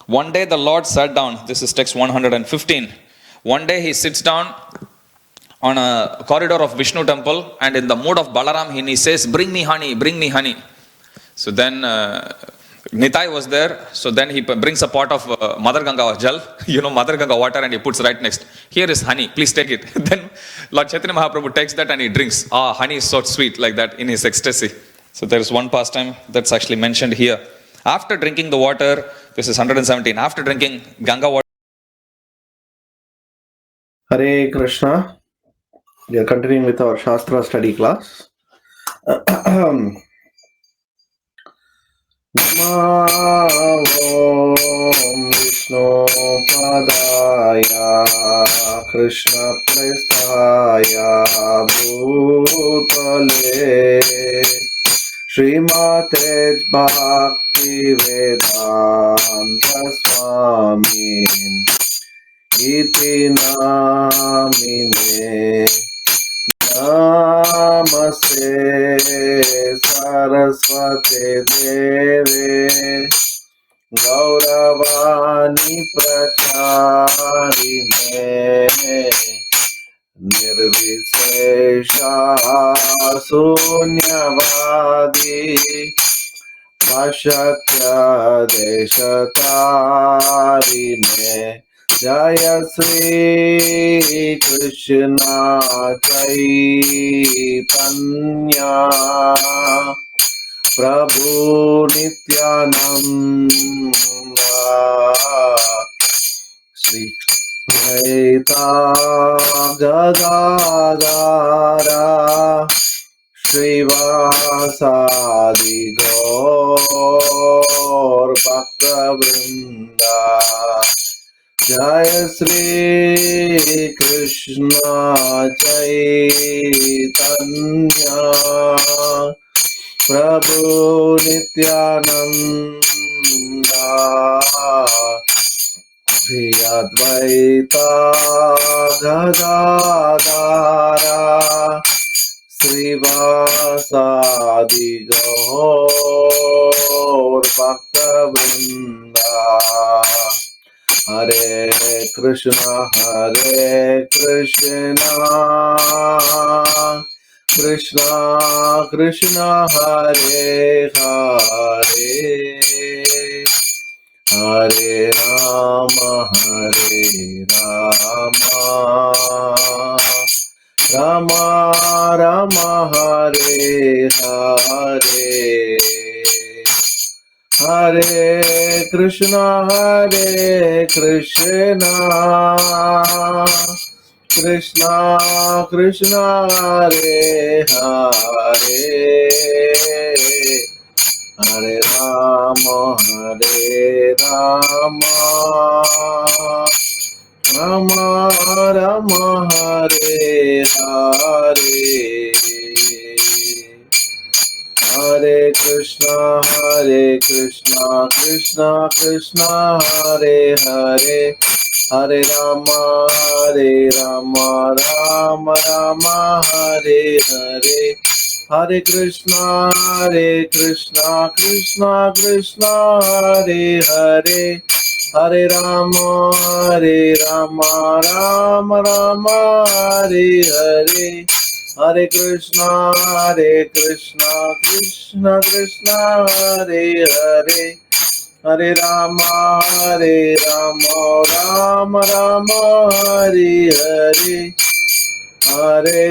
One day the Lord sat down. This is text 115. One day he sits down on a corridor of Vishnu temple, and in the mood of Balaram, he says, "Bring me honey, bring me honey." So then Nitai was there. So then he brings a pot of Mother Ganga jal, Mother Ganga water, and he puts right next. Here is honey, please take it. Then Lord Chaitanya Mahaprabhu takes that and he drinks. Honey is so sweet, like that, in his ecstasy. So there is one pastime that's actually mentioned here. After drinking the water, this is 117. After drinking Ganga water. Hare Krishna. We are continuing with our Shastra study class. Om Vishnu Padaya Krishna Prestaya Bhutale Srimate Bhakti Vedanta Swami Iti Namine Namaste Saraswate Deve Gauravani Pracharine Nirvisesha Sunyavadi Pashakya Deshatarine Jaya Sri Krishna Chaitanya Prabhu Nityananda Sri Advaita Gadadara Srivasadi Gaur Bhaktavrinda Jaya Sri Krishna Chaitanya Prabhu Nityananda Sri Advaita Gadadara Srivasadi Gaur Bhaktavrinda Hare Krishna Krishna Krishna Hare Hare Hare Rama Rama Rama Hare Hare Hare Krishna Krishna Krishna Hare Hare Hare Rama Rama Rama Hare Hare Hare Krishna Krishna Krishna Hare Hare Hare Rama Rama Rama Hare Hare Hare Krishna Krishna Krishna Hare Hare Hare Rama Rama Hare Hare Hare Krishna Krishna Krishna Hare Hare Hare Rama Rama Hare Hare Hare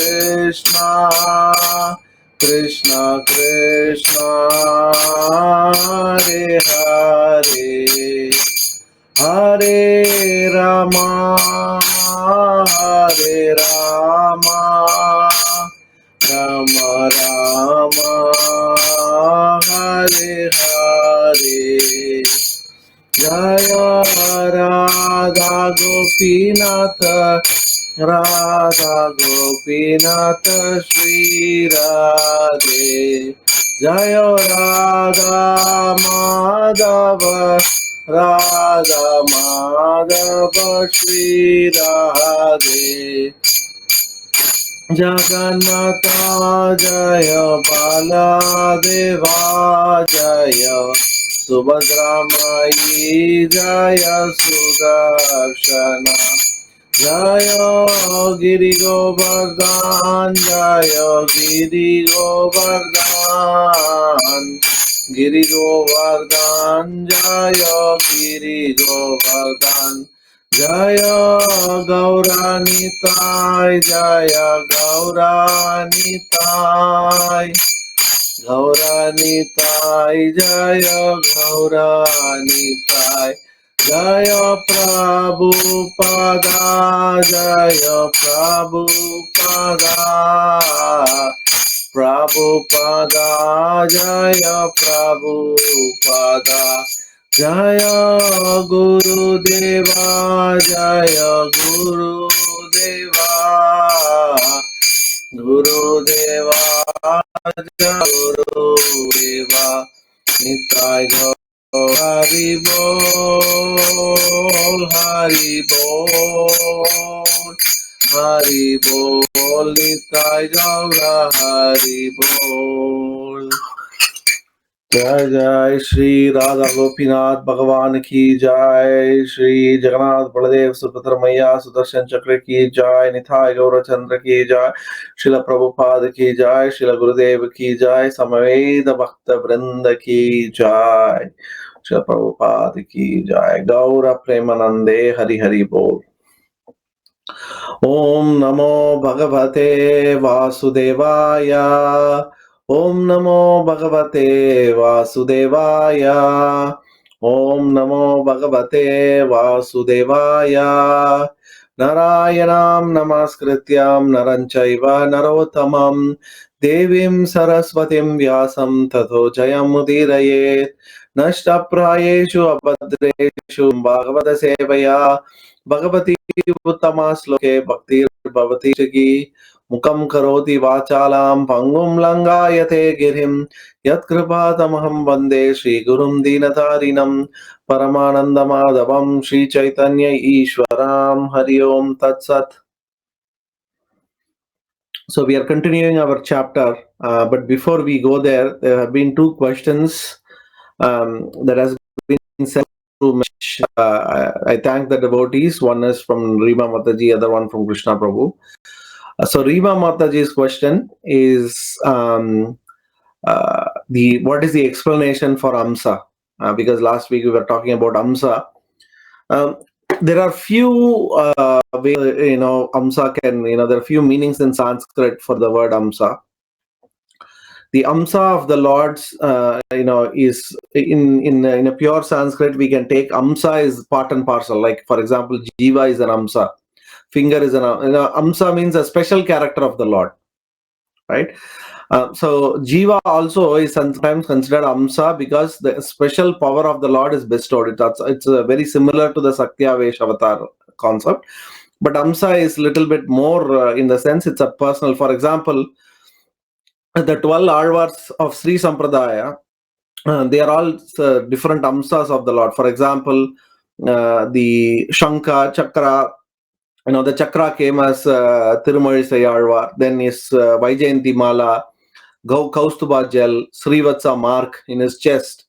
Krishna Krishna Krishna Hare Hare Hare Rama Rama Rama Hare Hare Jaya Radha Gopinath Shri Radhe Jaya Radha Madhava Shri Radhe Jagannatha Jaya Baladeva Jaya Subhadra Mai Jaya Sudarshana Jaya Giri Govardhan Jaya Giri Govardhan Giri Govardhan Jaya Giri Govardhan Jaya Gauranitai Jaya Gauranitai Gauranitai Jaya Gauranitai Jaya Prabhupada Jaya Prabhupada Prabhupada Jaya Prabhupada Jaya Guru Deva Jaya Guru Deva Guru Deva Guru Deva Nitai Gaur Hari Bol Hari Bol Hari Bol Nitai Gaur Hari Bol Jai Jai Shri Radha Gopinath Bhagavan ki Jai Shri Jagannath Baladev Subhadra Maiya Sudarshan Chakra ki Jai Nithai Gaura Chandra ki Jai Srila Prabhupada ki Jai Srila Gurudev ki Jai Samaveda Bhakta Vrinda ki Jai Srila Prabhupada ki Jai Gaura Premanande Hari Hari Bol Om Namo Bhagavate Vasudevaya Om Namo Bhagavate Vasudevaya Om Namo Bhagavate Vasudevaya Narayanam Namaskrityam Naranchaiva Narottamam Devim Saraswatim Vyasam Tato Jayam Mudirayet Nashtaprayeshu Abhadreshu Bhagavata Sevaya Bhagavati Uttama Sloke Bhaktir Bhavati Chagi Mukam Karoti Vachalam Pangum Langayate Girim Yat Kripatamaham Vande Shri Gurum Dinatarinam Paramananda Madhavam Shri Chaitanya Ishwaram Hari Om Tat Sat. So we are continuing our chapter, but before we go there, there have been two questions that has been sent to me. I thank the devotees. One is from Rima Mataji, other one from Krishna Prabhu. So Rima Mataji's question is what is the explanation for Amsa? Because last week we were talking about Amsa. There are few ways, Amsa can, there are few meanings in Sanskrit for the word Amsa. The Amsa of the Lord's, is in a pure Sanskrit. We can take Amsa is part and parcel. Like for example, Jiva is an Amsa. Finger is an Amsa means a special character of the Lord, right? So Jiva also is sometimes considered Amsa because the special power of the Lord is bestowed. It's very similar to the Saktyavesh avatar concept, but Amsa is a little bit more in the sense it's a personal. For example, the 12 Alvars of Sri Sampradaya, they are all different Amsas of the Lord. For example, the Shankha, Chakra, the Chakra came as Tirumalizai Alvar, then is Vaijayanti Mala, Kaustuba Jal, Srivatsa mark in his chest.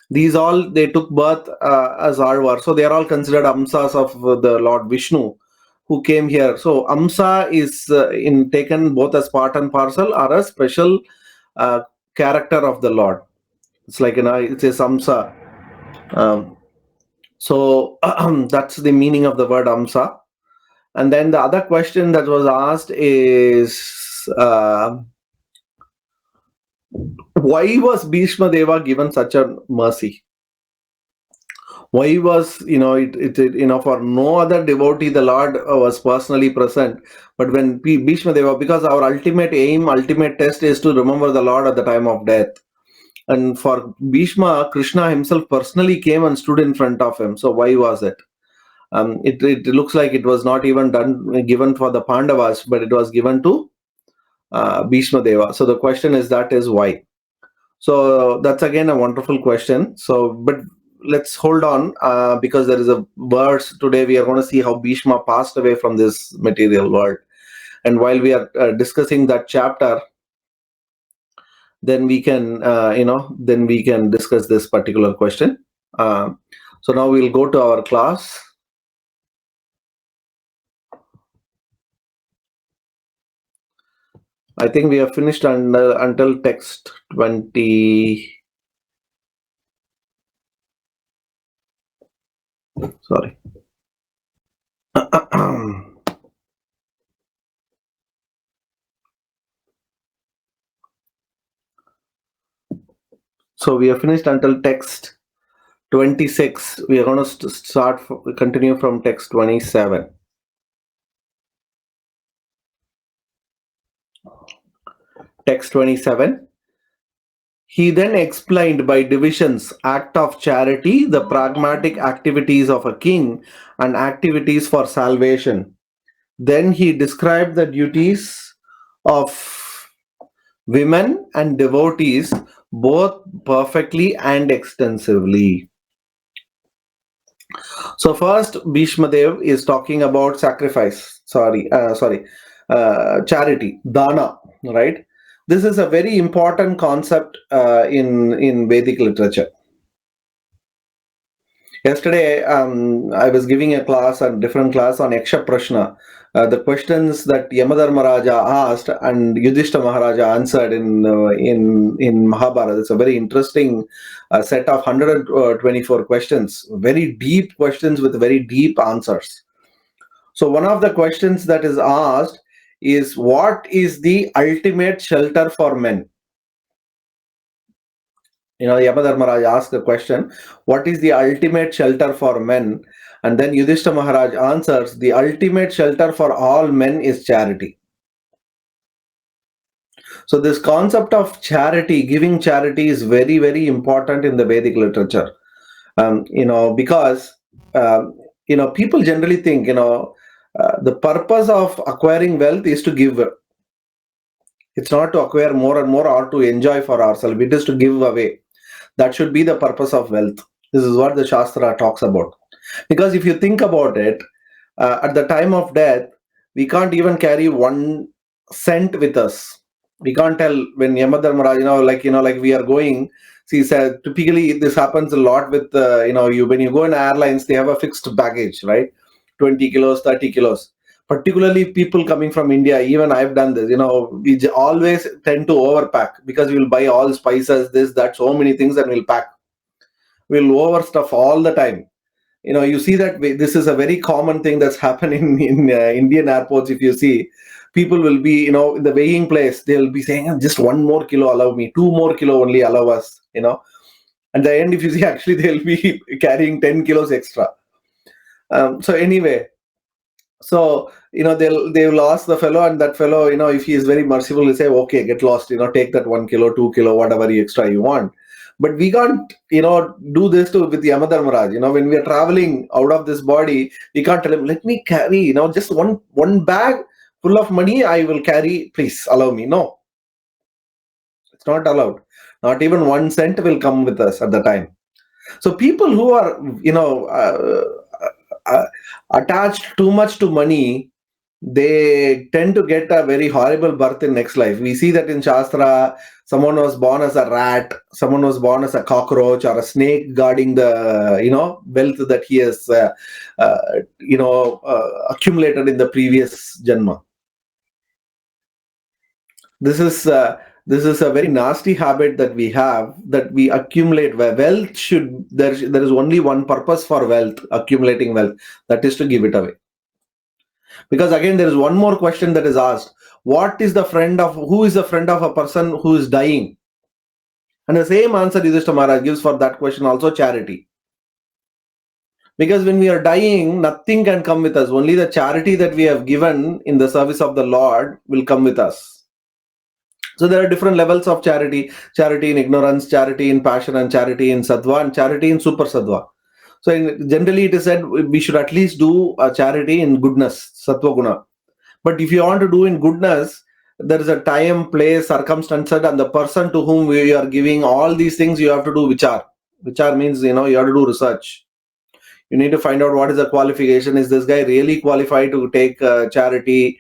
These all, they took birth as Alvar. So they are all considered Amsas of the Lord Vishnu who came here. So Amsa is taken both as part and parcel or a special character of the Lord. It's like, it's a Amsa. So that's the meaning of the word Amsa. And then the other question that was asked is, why was Bhishma Deva given such a mercy? Why was, for no other devotee, the Lord was personally present. But when Bhishma Deva, because our ultimate aim, ultimate test is to remember the Lord at the time of death. And for Bhishma, Krishna himself personally came and stood in front of him. So why was it? It looks like it was not even given for the Pandavas, but it was given to Bhishma Deva. So the question is why? So that's again a wonderful question. So, but let's hold on because there is a verse today. We are going to see how Bhishma passed away from this material world. and while we are discussing that chapter, then we can discuss this particular question. So now we'll go to our class. I think we have finished until text 20. Sorry. So we have finished until text 26. We are going to continue from text 27. Text 27. He then explained by divisions act of charity, the pragmatic activities of a king, and activities for salvation. Then he described the duties of women and devotees both perfectly and extensively. So first, Bhishma Dev is talking about sacrifice. Charity, dana, right? This is a very important concept in Vedic literature. Yesterday, I was giving a different class on Yaksha Prashna. The questions that Yamadharmaraja asked and Yudhishthira Maharaja answered in Mahabharata. It's a very interesting set of 124 questions, very deep questions with very deep answers. So one of the questions that is asked is, what is the ultimate shelter for men? Yamadharmaraj asked the question, what is the ultimate shelter for men? And then Yudhishthira Maharaj answers, the ultimate shelter for all men is charity. So this concept of charity, giving charity, is very, very important in the Vedic literature. Because people generally think, the purpose of acquiring wealth is to give. It's not to acquire more and more or to enjoy for ourselves. It is to give away. That should be the purpose of wealth. This is what the Shastra talks about. Because if you think about it, at the time of death, we can't even carry 1 cent with us. We can't tell when Yamadharmaraj, like we are going. See, said typically this happens a lot with when you go in airlines, they have a fixed baggage, right? 20 kilos, 30 kilos. Particularly people coming from India, even I've done this, we always tend to overpack because we'll buy all spices, this, that, so many things, and we'll pack. We'll overstuff all the time. You see that this is a very common thing that's happening in Indian airports. If you see, people will be, in the weighing place, they'll be saying, just 1 more kilo allow me, 2 more kilo only allow us, At the end, if you see, actually, they'll be carrying 10 kilos extra. So anyway, so they will ask the fellow, and that fellow, if he is very merciful, he'll say, okay, get lost, take that 1 kilo, 2 kilo, whatever extra you want. But we can't do this with Yamadharmaraj. When we are traveling out of this body, we can't tell him, let me carry just one bag full of money I will carry, please allow me. No, it's not allowed. Not even 1 cent will come with us at the time. So people who are attached too much to money, they tend to get a very horrible birth in next life. We see that in Shastra, someone was born as a rat, someone was born as a cockroach or a snake guarding the wealth that he has accumulated in the previous janma. This is a very nasty habit that we have, that we accumulate wealth. There is only one purpose for wealth, accumulating wealth, that is to give it away. Because again, there is one more question that is asked. Who is the friend of a person who is dying? And the same answer Yudhishthira Maharaj gives for that question also, charity. Because when we are dying, nothing can come with us. Only the charity that we have given in the service of the Lord will come with us. So there are different levels of charity. Charity in ignorance, charity in passion, and charity in sattva, and charity in super sattva. So generally it is said we should at least do a charity in goodness, sattva guna. But if you want to do in goodness, there is a time, place, circumstances, and the person to whom we are giving all these things, you have to do vichar. Vichar means, you have to do research. You need to find out what is the qualification. Is this guy really qualified to take charity?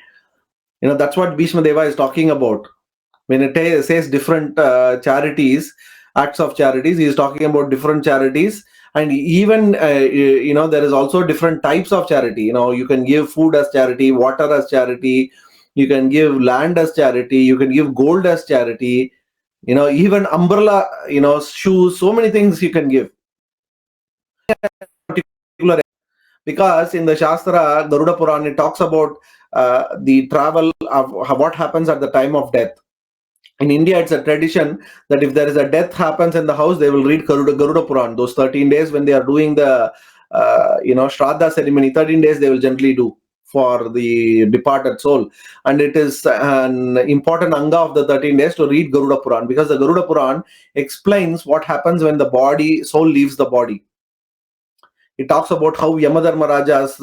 That's what Bhishma Deva is talking about. When it says different charities, acts of charities, he is talking about different charities. And even, there is also different types of charity. You can give food as charity, water as charity, you can give land as charity, you can give gold as charity, even umbrella, shoes, so many things you can give. Because in the Shastra, Garuda Puran, it talks about the travel of what happens at the time of death. In India, it's a tradition that if there is a death happens in the house, they will read Garuda Puran. Those 13 days when they are doing the, Shraddha ceremony, 13 days they will generally do for the departed soul. And it is an important anga of the 13 days to read Garuda Puran, because the Garuda Puran explains what happens when the soul leaves the body. It talks about how Yamadharmaraja's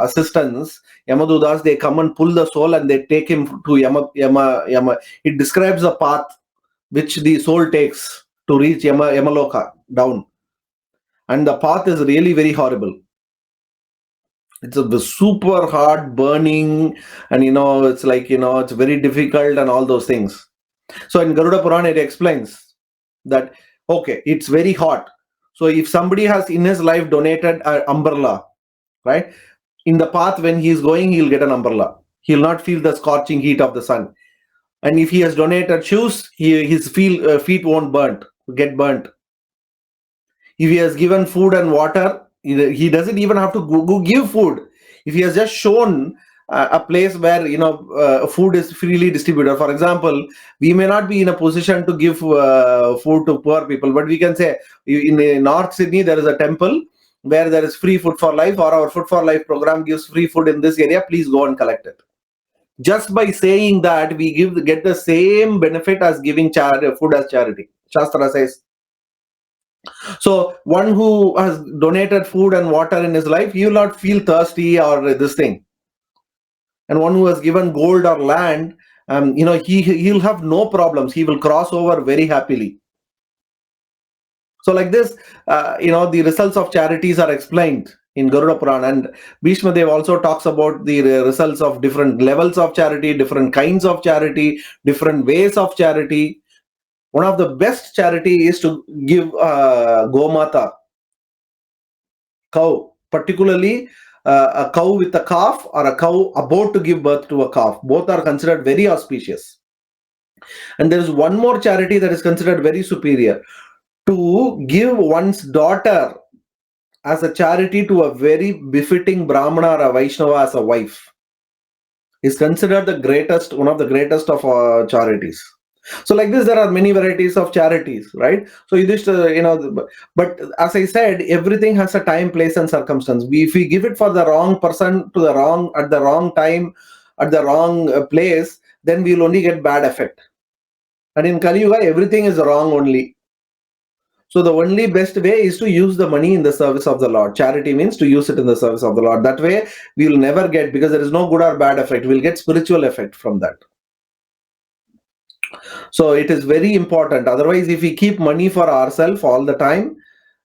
assistants, Yamadudas, they come and pull the soul and they take him to Yama. It describes the path which the soul takes to reach Yamaloka down. And the path is really very horrible. It's a super hard burning, and it's like, it's very difficult and all those things. So in Garuda Puran, it explains that, okay, it's very hot. So if somebody has in his life donated an umbrella, right, in the path when he is going, he'll get an umbrella. He'll not feel the scorching heat of the sun. And if he has donated shoes, his feet won't get burnt. If he has given food and water, he doesn't even have to go give food. If he has just shown a place where food is freely distributed. For example, we may not be in a position to give food to poor people, but we can say in North Sydney there is a temple where there is free food for life, or our Food for Life program gives free food in this area. Please go and collect it. Just by saying that, we get the same benefit as giving food as charity. Shastra says. So one who has donated food and water in his life, he will not feel thirsty or this thing. And one who has given gold or land, he'll have no problems. He will cross over very happily. So like this, the results of charities are explained in Garuda Puran. And Bhishma Dev also talks about the results of different levels of charity, different kinds of charity, different ways of charity. One of the best charity is to give Gomata, cow, particularly a cow with a calf or a cow about to give birth to a calf. Both are considered very auspicious. And there is one more charity that is considered very superior: to give one's daughter as a charity to a very befitting Brahmana or a Vaishnava as a wife is considered one of the greatest of charities. So like this, there are many varieties of charities, right? So but as I said, everything has a time, place, and circumstance. If we give it for the wrong person at the wrong time, at the wrong place, then we'll only get bad effect. And in Kali Yuga, everything is wrong only. So the only best way is to use the money in the service of the Lord. Charity means to use it in the service of the Lord. That way, we will never get, because there is no good or bad effect. We'll get spiritual effect from that. So it is very important. Otherwise, if we keep money for ourselves all the time,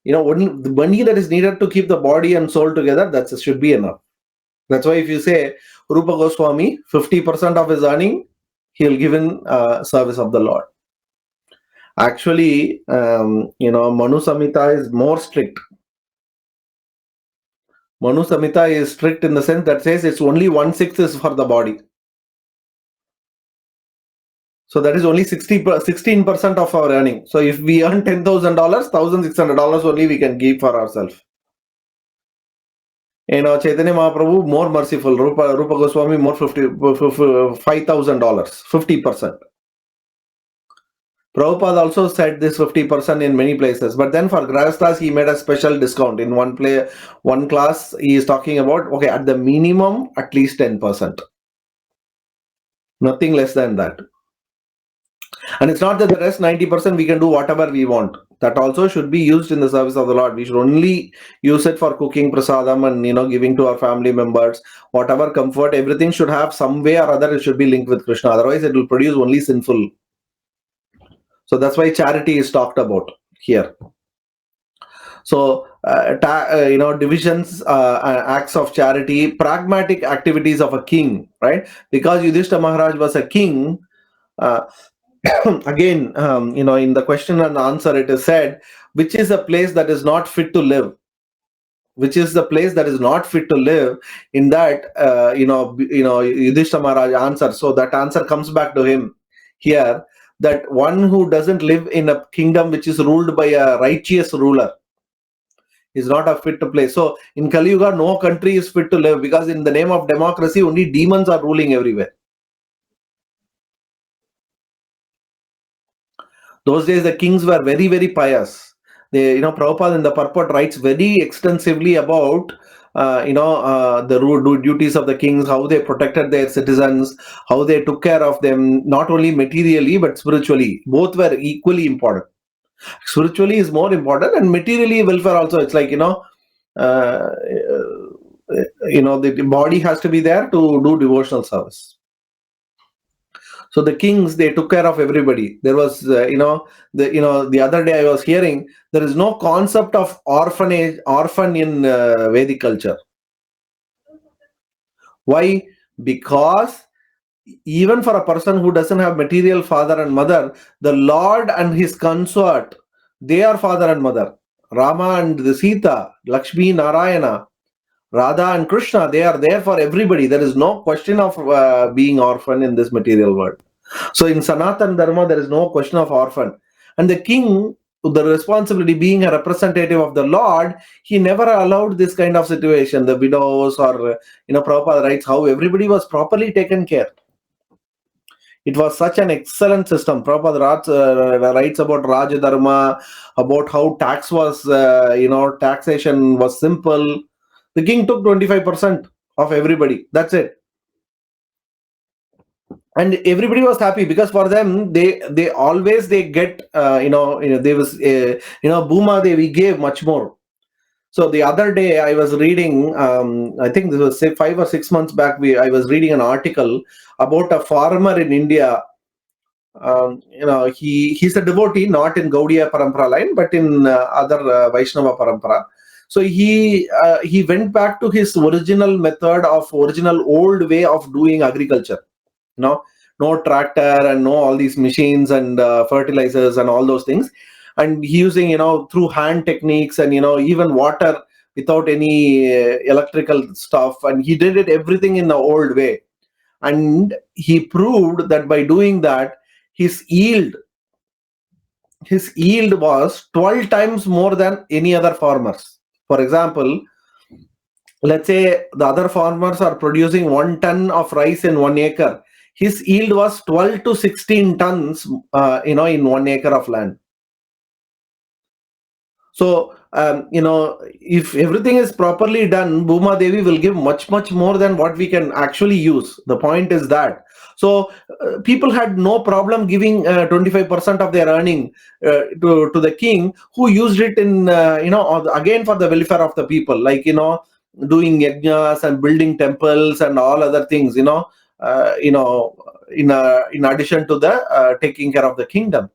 only the money that is needed to keep the body and soul together, that should be enough. That's why if you say Rupa Goswami, 50% of his earning, he'll give in service of the Lord. Actually, Manu Samhita is more strict. Manu Samhita is strict in the sense that says it's only 1/6 is for the body. So that is only 16% of our earning. So if we earn $10,000, $1,600 only we can give for ourselves. Chaitanya Mahaprabhu more merciful. Rupa Goswami more $5,000, 50%. Prabhupada also said this 50% in many places, but then for Grahasthas he made a special discount. In one class he is talking about, okay, at the minimum at least 10%. Nothing less than that. And it's not that the rest 90% we can do whatever we want. That also should be used in the service of the Lord. We should only use it for cooking prasadam and giving to our family members. Whatever comfort, everything should have some way or other, it should be linked with Krishna. Otherwise it will produce only sinful. So that's why charity is talked about here. So, divisions, acts of charity, pragmatic activities of a king, right? Because Yudhishthira Maharaj was a king. Uh, again, in the question and answer, it is said, which is a place that is not fit to live. Which is the place that is not fit to live? In that, Yudhishthira Maharaj answer. So that answer comes back to him here. That one who doesn't live in a kingdom which is ruled by a righteous ruler is not a fit to play. So in Kali Yuga, no country is fit to live, because in the name of democracy, only demons are ruling everywhere. Those days, the kings were very, very pious. Prabhupada in the purport writes very extensively about, the duties of the kings, how they protected their citizens, how they took care of them, not only materially, but spiritually. Both were equally important. Spiritually is more important, and materially welfare also. It's like, the body has to be there to do devotional service. So the kings, they took care of everybody. There was, the other day I was hearing, there is no concept of orphan in Vedic culture. Why? Because even for a person who doesn't have material father and mother, the Lord and his consort, they are father and mother. Rama and the Sita, Lakshmi, Narayana, Radha and Krishna, they are there for everybody. There is no question of being orphan in this material world. So in Sanatan Dharma, there is no question of orphan. And the king, the responsibility being a representative of the Lord, he never allowed this kind of situation. The widows or, Prabhupada writes how everybody was properly taken care. It was such an excellent system. Prabhupada writes about Raja Dharma, about how tax was, taxation was simple. The king took 25% of everybody. That's it. And everybody was happy, because for them, they always they get, there was, Bhuma Devi gave much more. So the other day I was reading, I think this was say 5 or 6 months back, I was reading an article about a farmer in India. He's a devotee, not in Gaudiya Parampara line, but in other Vaishnava Parampara. So he went back to his original method of original old way of doing agriculture. No tractor and no all these machines and fertilizers and all those things, and using through hand techniques and even water without any electrical stuff, and he did it everything in the old way. And he proved that by doing that, his yield was 12 times more than any other farmers. For example, let's say the other farmers are producing 1 ton of rice in 1 acre. His yield was 12 to 16 tons, in 1 acre of land. So, if everything is properly done, Bhuma Devi will give much, much more than what we can actually use. The point is that. So, people had no problem giving 25% of their earning to the king, who used it in, again for the welfare of the people, like, doing yajnas and building temples and all other things, in addition to the taking care of the kingdom.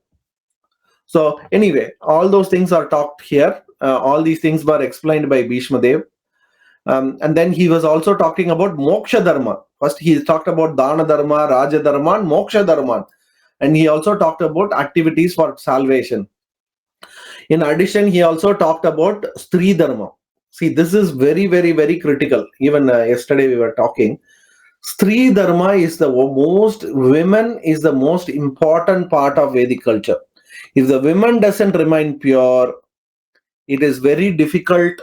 So anyway, all those things are talked here. All these things were explained by Bhishma Dev. And then he was also talking about Moksha Dharma. First, he talked about Dana Dharma, Raja Dharma, and Moksha Dharma. And he also talked about activities for salvation. In addition, he also talked about Stri Dharma. See, this is very, very, very critical. Even yesterday we were talking. Stri Dharma is women is the most important part of Vedic culture. If the women doesn't remain pure, it is very difficult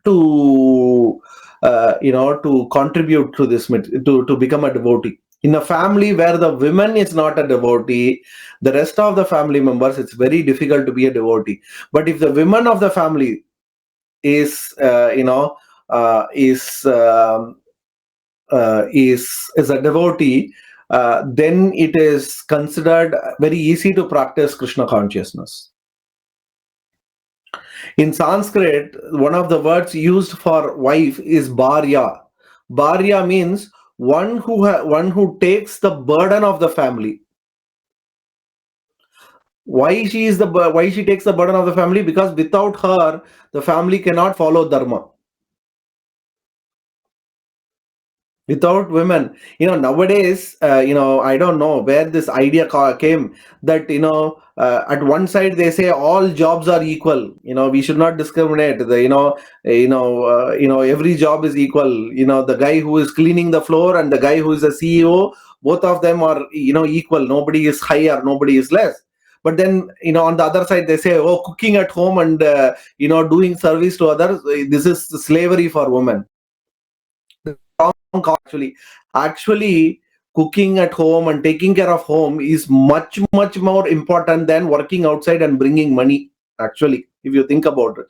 to to contribute to this, to become a devotee. In a family where the woman is not a devotee, the rest of the family members, it's very difficult to be a devotee. But if the women of the family is a devotee, then it is considered very easy to practice Krishna consciousness. In Sanskrit, one of the words used for wife is bharya. Bharya means one who takes the burden of the family. Why why she takes the burden of the family? Because without her, the family cannot follow dharma. Without women, nowadays, I don't know where this idea came, that at one side they say all jobs are equal, we should not discriminate, every job is equal, the guy who is cleaning the floor and the guy who is a CEO, both of them are equal, nobody is higher, nobody is less. But then on the other side they say, oh, cooking at home and doing service to others, this is slavery for women. Actually cooking at home and taking care of home is much more important than working outside and bringing money, actually, if you think about it.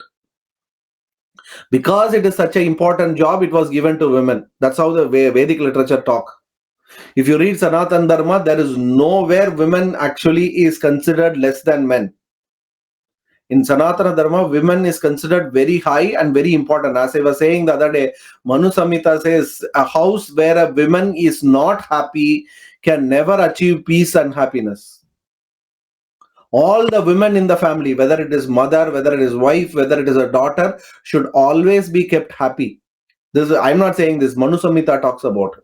Because it is such an important job, it was given to women. That's how the Vedic literature talk. If you read Sanatana Dharma, there is nowhere women actually is considered less than men. In Sanatana Dharma, women is considered very high and very important. As I was saying the other day, Manu Samhita says a house where a woman is not happy can never achieve peace and happiness. All the women in the family, whether it is mother, whether it is wife, whether it is a daughter, should always be kept happy. I'm not saying this, Manu Samhita talks about it.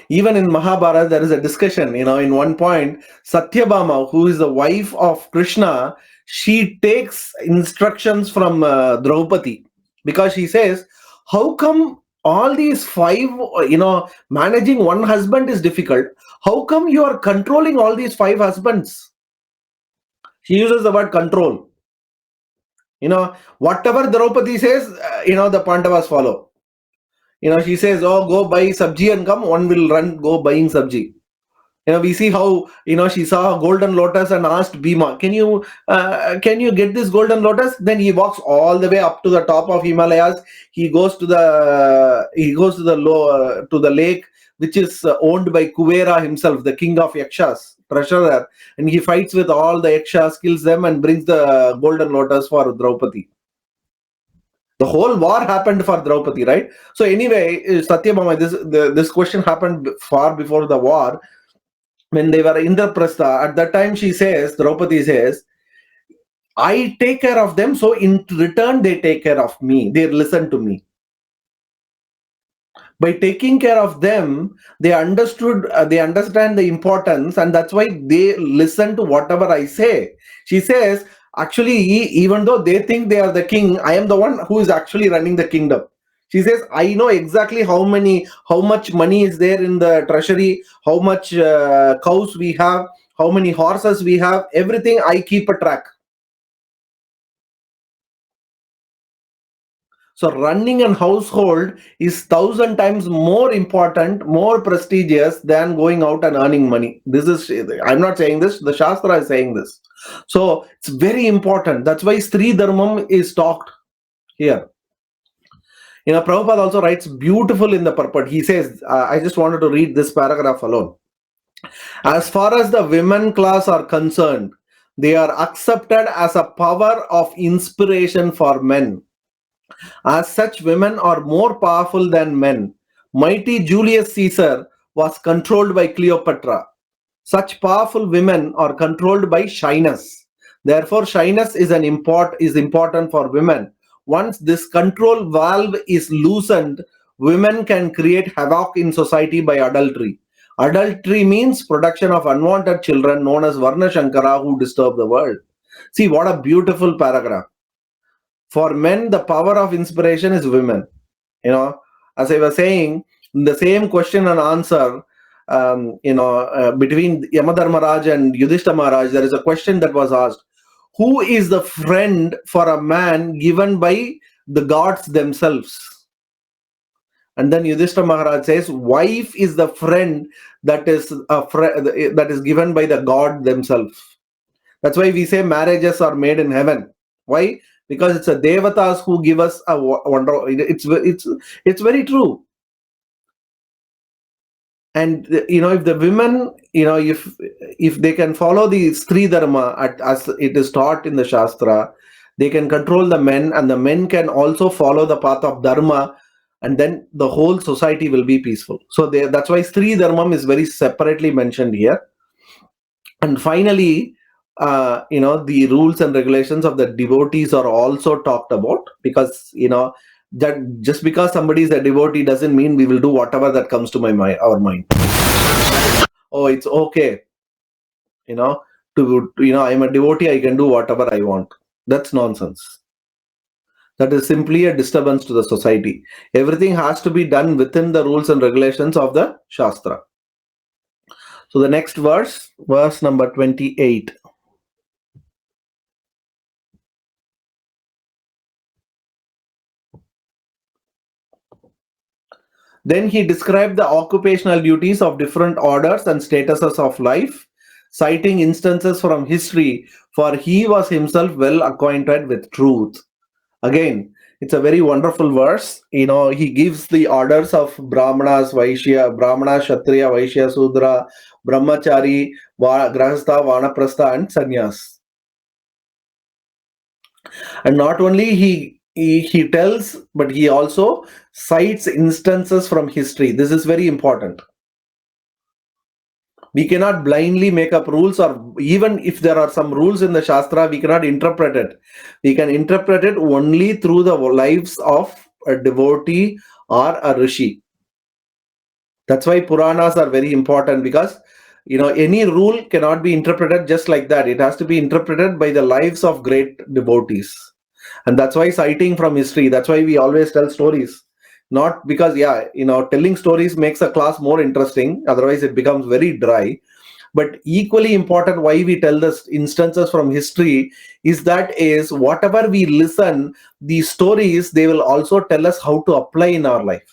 Even in Mahabharata, there is a discussion, in one point, Satyabhama, who is the wife of Krishna, she takes instructions from Draupadi, because she says, how come all these 5, managing one husband is difficult. How come you are controlling all these 5 husbands? She uses the word control. Whatever Draupadi says, the Pandavas follow. She says, oh, go buy sabji and come, one will go buying sabji. We see how, she saw a golden lotus and asked Bhima, can you get this golden lotus? Then he walks all the way up to the top of Himalayas. He goes to the lake, which is owned by Kuvera himself, the king of Yakshas, treasurer. And he fights with all the Yakshas, kills them and brings the golden lotus for Draupadi. The whole war happened for Draupadi, right? So anyway, Satyabhama, this question happened far before the war. When they were in Indraprastha, at that time Draupadi says, I take care of them, so in return they take care of me. They listen to me. By taking care of them, they understand the importance, and that's why they listen to whatever I say. She says, actually, even though they think they are the king, I am the one who is actually running the kingdom. She says, I know exactly how much money is there in the treasury, how much cows we have, how many horses we have, everything I keep a track. So running a household is 1,000 times more important, more prestigious than going out and earning money. I'm not saying this, the Shastra is saying this. So it's very important. That's why Stri Dharmam is talked here. Prabhupada also writes beautiful in the purport. He says, I just wanted to read this paragraph alone. As far as the women class are concerned, they are accepted as a power of inspiration for men. As such, women are more powerful than men. Mighty Julius Caesar was controlled by Cleopatra. Such powerful women are controlled by shyness. Therefore, shyness is important for women. Once this control valve is loosened, women can create havoc in society by adultery. Adultery means production of unwanted children known as Varna Shankara who disturb the world. See, what a beautiful paragraph. For men, the power of inspiration is women. As I was saying, the same question and answer, between Yamadharmaraj and Yudhishthira Maharaj, there is a question that was asked. Who is the friend for a man given by the gods themselves? And then Yudhishthira Maharaj says, wife is the friend that is given by the god themselves. That's why we say marriages are made in heaven. Why? Because it's a devatas who give us a wonder. It's very true. And if the women, if they can follow the Stri Dharma as it is taught in the Shastra, they can control the men, and the men can also follow the path of Dharma, and then the whole society will be peaceful. So that's why Stri Dharmam is very separately mentioned here. And finally, the rules and regulations of the devotees are also talked about, because that just because somebody is a devotee doesn't mean we will do whatever that comes to our mind. Oh, it's okay, I'm a devotee, I can do whatever I want. That's nonsense. That is simply a disturbance to the society. Everything has to be done within the rules and regulations of the Shastra. So the next verse number 28. Then he described the occupational duties of different orders and statuses of life, citing instances from history, for he was himself well acquainted with truth. Again, it's a very wonderful verse. He gives the orders of Brahmana, Kshatriya, Vaishya, Sudra, Brahmachari, Grahastha, Vanaprastha, and Sannyas. And not only he tells, but he also cites instances from history. This is very important. We cannot blindly make up rules, or even if there are some rules in the Shastra, we cannot interpret it. We can interpret it only through the lives of a devotee or a rishi. That's why Puranas are very important, because any rule cannot be interpreted just like that. It has to be interpreted by the lives of great devotees. And that's why citing from history, that's why we always tell stories. Not because, telling stories makes a class more interesting, otherwise it becomes very dry. But equally important, why we tell the instances from history is whatever we listen, these stories, they will also tell us how to apply in our life.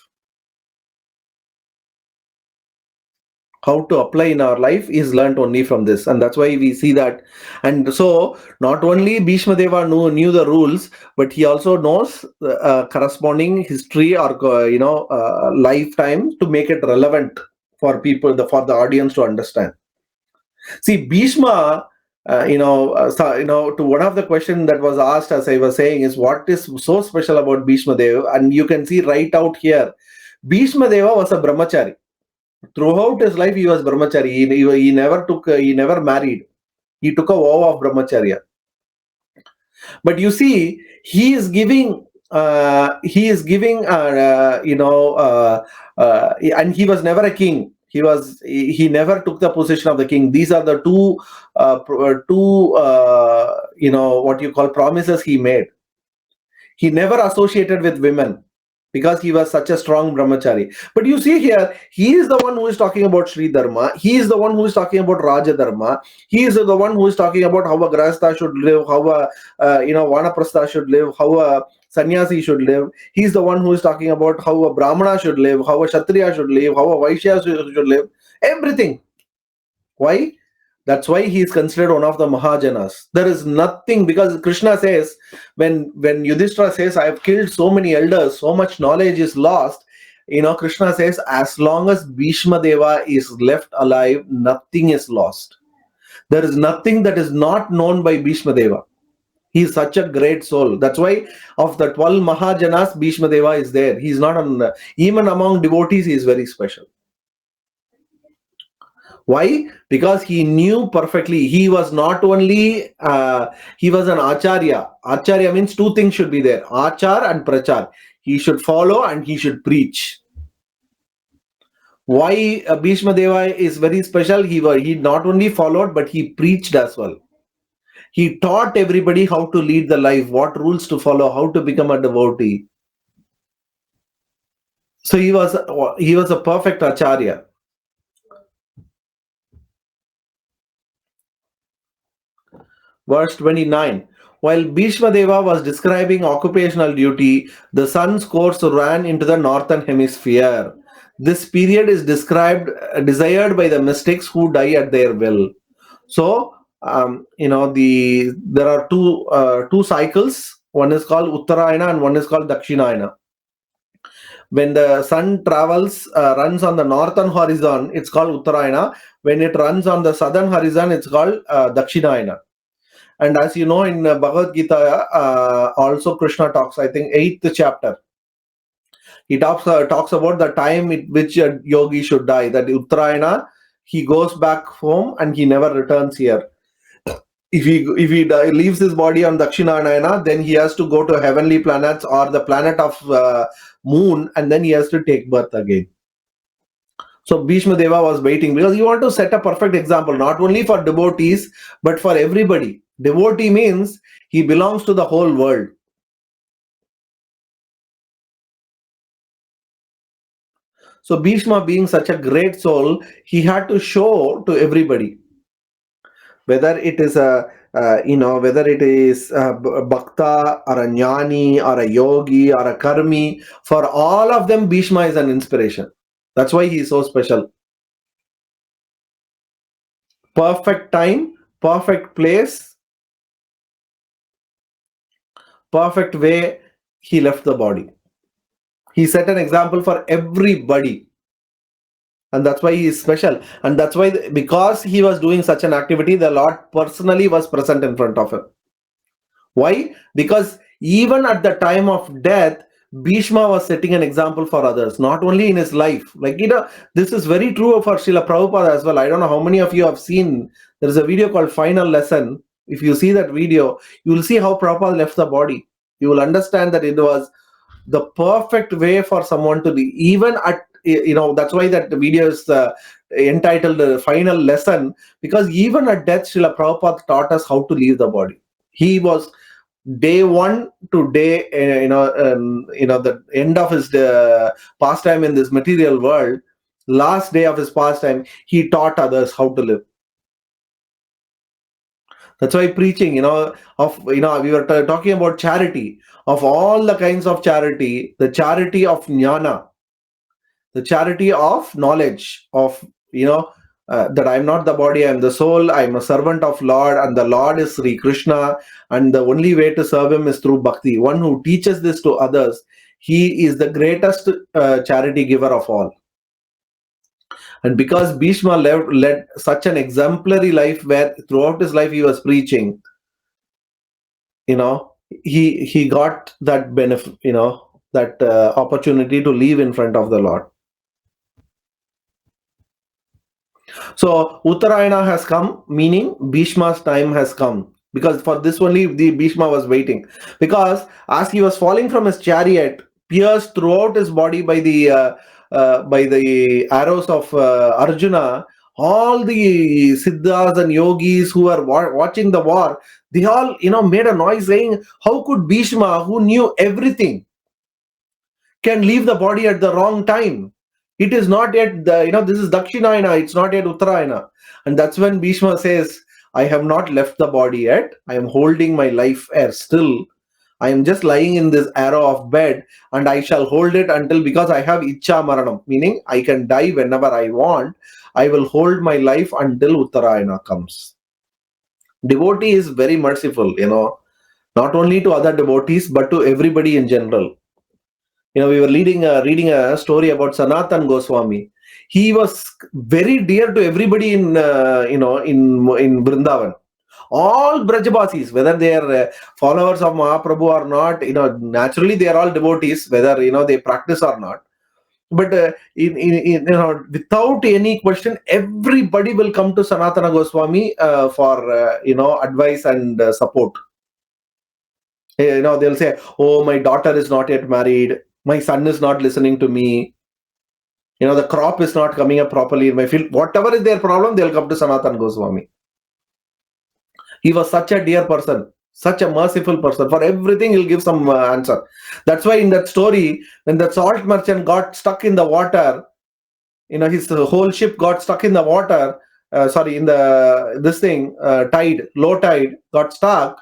How to apply in our life is learnt only from this, and that's why we see that. And so not only Bhishma Deva knew the rules, but he also knows corresponding history or lifetime to make it relevant for people, for the audience to understand. See, Bhishma, to one of the questions that was asked, as I was saying, is what is so special about Bhishma Deva? And you can see right out here, Bhishma Deva was a brahmachari. Throughout his life, he was brahmachari. He never married. He took a vow of brahmacharya. But you see, he is giving, and he was never a king. He never took the position of the king. These are the two what you call promises he made. He never associated with women, because he was such a strong brahmachari. But you see here, he is the one who is talking about Sri Dharma. He is the one who is talking about Raja Dharma. He is the one who is talking about how a Grahastha should live, how a Vanaprastha should live, how a Sannyasi should live. He is the one who is talking about how a Brahmana should live, how a Kshatriya should live, how a Vaishya should live. Everything. Why? That's why he is considered one of the Mahajanas. There is nothing, because Krishna says, when Yudhishthira says, I have killed so many elders, so much knowledge is lost, Krishna says, as long as Bhishma Deva is left alive, nothing is lost. There is nothing that is not known by Bhishma Deva. He is such a great soul. That's why of the 12 Mahajanas, Bhishma Deva is there. He is not even among devotees, he is very special. Why? Because he knew perfectly. He was not only, he was an acharya. Acharya means two things should be there. Achar and prachar. He should follow and he should preach. Why Bhishma Deva is very special? He not only followed, but he preached as well. He taught everybody how to lead the life, what rules to follow, how to become a devotee. So he was a perfect acharya. Verse 29. While Bhishma Deva was describing occupational duty, the sun's course ran into the northern hemisphere. This period is desired by the mystics who die at their will. So, there are two cycles. One is called Uttarayana and one is called Dakshinayana. When the sun runs on the northern horizon, it's called Uttarayana. When it runs on the southern horizon, it's called Dakshinayana. And as you know, in Bhagavad Gita, also Krishna talks, I think, 8th chapter. He talks about the time at which a yogi should die. That Uttarayana, he goes back home and he never returns here. If he leaves his body on Dakshinayana, then he has to go to heavenly planets or the planet of moon, and then he has to take birth again. So Bhishma Deva was waiting because he wanted to set a perfect example, not only for devotees, but for everybody. Devotee means he belongs to the whole world. So Bhishma, being such a great soul, he had to show to everybody, whether it is a whether it is a bhakta or a jnani or a yogi or a karmi. For all of them, Bhishma is an inspiration. That's why he is so special. Perfect time, perfect place, perfect way he left the body. He set an example for everybody. And that's why he is special. And that's why, because he was doing such an activity, the Lord personally was present in front of him. Why? Because even at the time of death, Bhishma was setting an example for others, not only in his life. Like, this is very true for Srila Prabhupada as well. I don't know how many of you have seen, there is a video called Final Lesson. If you see that video, you will see how Prabhupada left the body. You will understand that it was the perfect way for someone to be. Even at, that's why that video is entitled Final Lesson, because even at death, Srila Prabhupada taught us how to leave the body. He was day one to day, the end of his pastime in this material world, last day of his pastime, he taught others how to live. That's why preaching, we were talking about charity. Of all the kinds of charity, the charity of jnana, the charity of knowledge, of, that I am not the body, I am the soul, I am a servant of Lord, and the Lord is Sri Krishna, and the only way to serve him is through bhakti. One who teaches this to others, he is the greatest charity giver of all. And because Bhishma led such an exemplary life, where throughout his life he was preaching, he got that benefit, that opportunity to live in front of the Lord. So Uttarayana has come, meaning Bhishma's time has come. Because for this only the Bhishma was waiting. Because as he was falling from his chariot, pierced throughout his body by the arrows of Arjuna, all the siddhas and yogis who were watching the war, they all made a noise saying, how could Bhishma, who knew everything, can leave the body at the wrong time? It is not yet this is Dakshinayana, it's not yet Uttarayana. And that's when Bhishma says, I have not left the body yet. I am holding my life air still. I am just lying in this arrow of bed, and I shall hold it until, because I have Ichcha Maranam, meaning I can die whenever I want. I will hold my life until Uttarayana comes. Devotee is very merciful, not only to other devotees, but to everybody in general. We were reading a story about Sanatan Goswami. He was very dear to everybody in Vrindavan. All Brajabasis, whether they are followers of Mahaprabhu or not, naturally they are all devotees, whether they practice or not. But without any question, everybody will come to Sanatana Goswami for advice and support. They'll say, oh, my daughter is not yet married. My son is not listening to me. The crop is not coming up properly in my field. Whatever is their problem, they'll come to Sanatan Goswami. He was such a dear person, such a merciful person. For everything, he'll give some answer. That's why in that story, when the salt merchant got stuck in the water, his whole ship got stuck in the water. Tide, low tide, got stuck.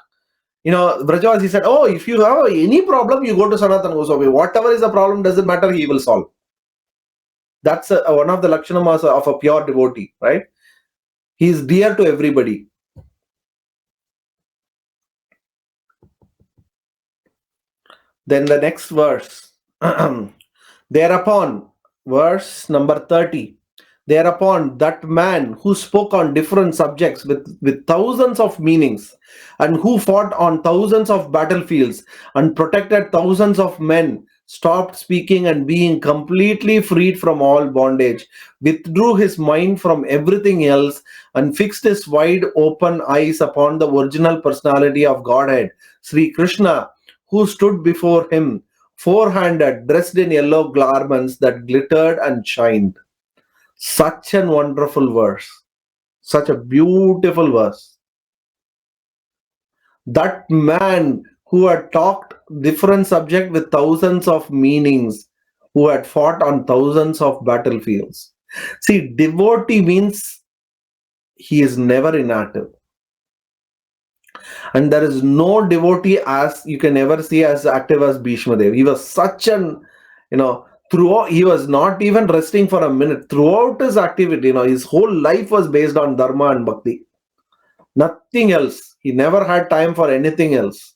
Brajavasi said, oh, if you have any problem, you go to Sanatana Goswami. Whatever is the problem, doesn't matter, he will solve. That's one of the Lakshanamas of a pure devotee, right? He is dear to everybody. Then the next verse. Thereupon, verse number 30. Thereupon, that man who spoke on different subjects with thousands of meanings, and who fought on thousands of battlefields and protected thousands of men, stopped speaking and being completely freed from all bondage, withdrew his mind from everything else and fixed his wide open eyes upon the original personality of Godhead, Sri Krishna, who stood before him, four-handed, dressed in yellow garments that glittered and shined. Such a wonderful verse. Such a beautiful verse. That man who had talked different subject with thousands of meanings, who had fought on thousands of battlefields. See, devotee means he is never inactive. And there is no devotee as you can ever see as active as Bhishma Dev. He was such an, throughout, he was not even resting for a minute. Throughout his activity, his whole life was based on dharma and bhakti. Nothing else. He never had time for anything else.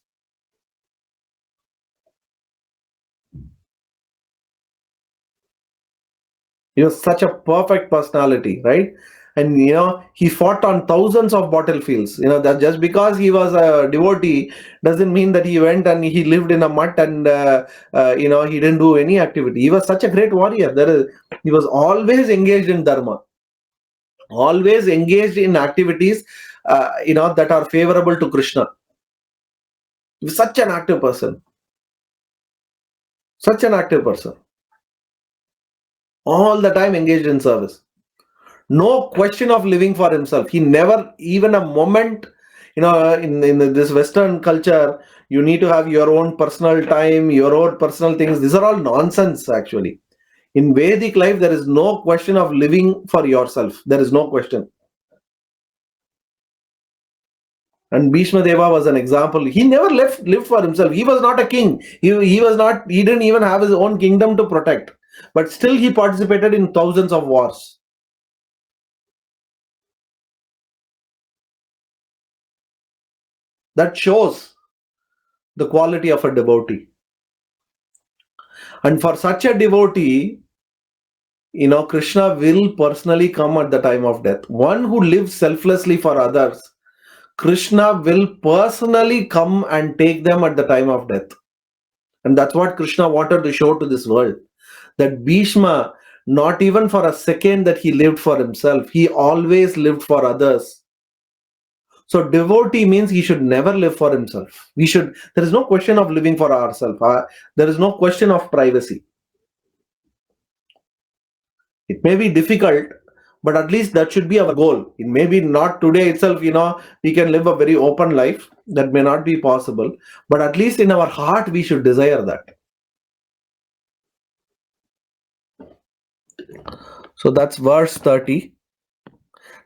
He was such a perfect personality, right? And he fought on thousands of battlefields. That just because he was a devotee doesn't mean that he went and he lived in a mutt and he didn't do any activity. He was such a great warrior. He was always engaged in dharma, always engaged in activities that are favorable to Krishna. He was such an active person. Such an active person. All the time engaged in service. No question of living for himself. He never, even a moment, in this Western culture, you need to have your own personal time, your own personal things. These are all nonsense, actually. In Vedic life, there is no question of living for yourself. There is no question. And Bhishma Deva was an example. He never lived for himself. He was not a king. He didn't even have his own kingdom to protect. But still he participated in thousands of wars. That shows the quality of a devotee. And for such a devotee, Krishna will personally come at the time of death. One who lives selflessly for others, Krishna will personally come and take them at the time of death. And that's what Krishna wanted to show to this world. That Bhishma, not even for a second that he lived for himself, he always lived for others. So devotee means he should never live for himself. There is no question of living for ourselves. There is no question of privacy. It may be difficult, but at least that should be our goal. It may be not today itself, we can live a very open life. That may not be possible. But at least in our heart, we should desire that. So that's verse 30.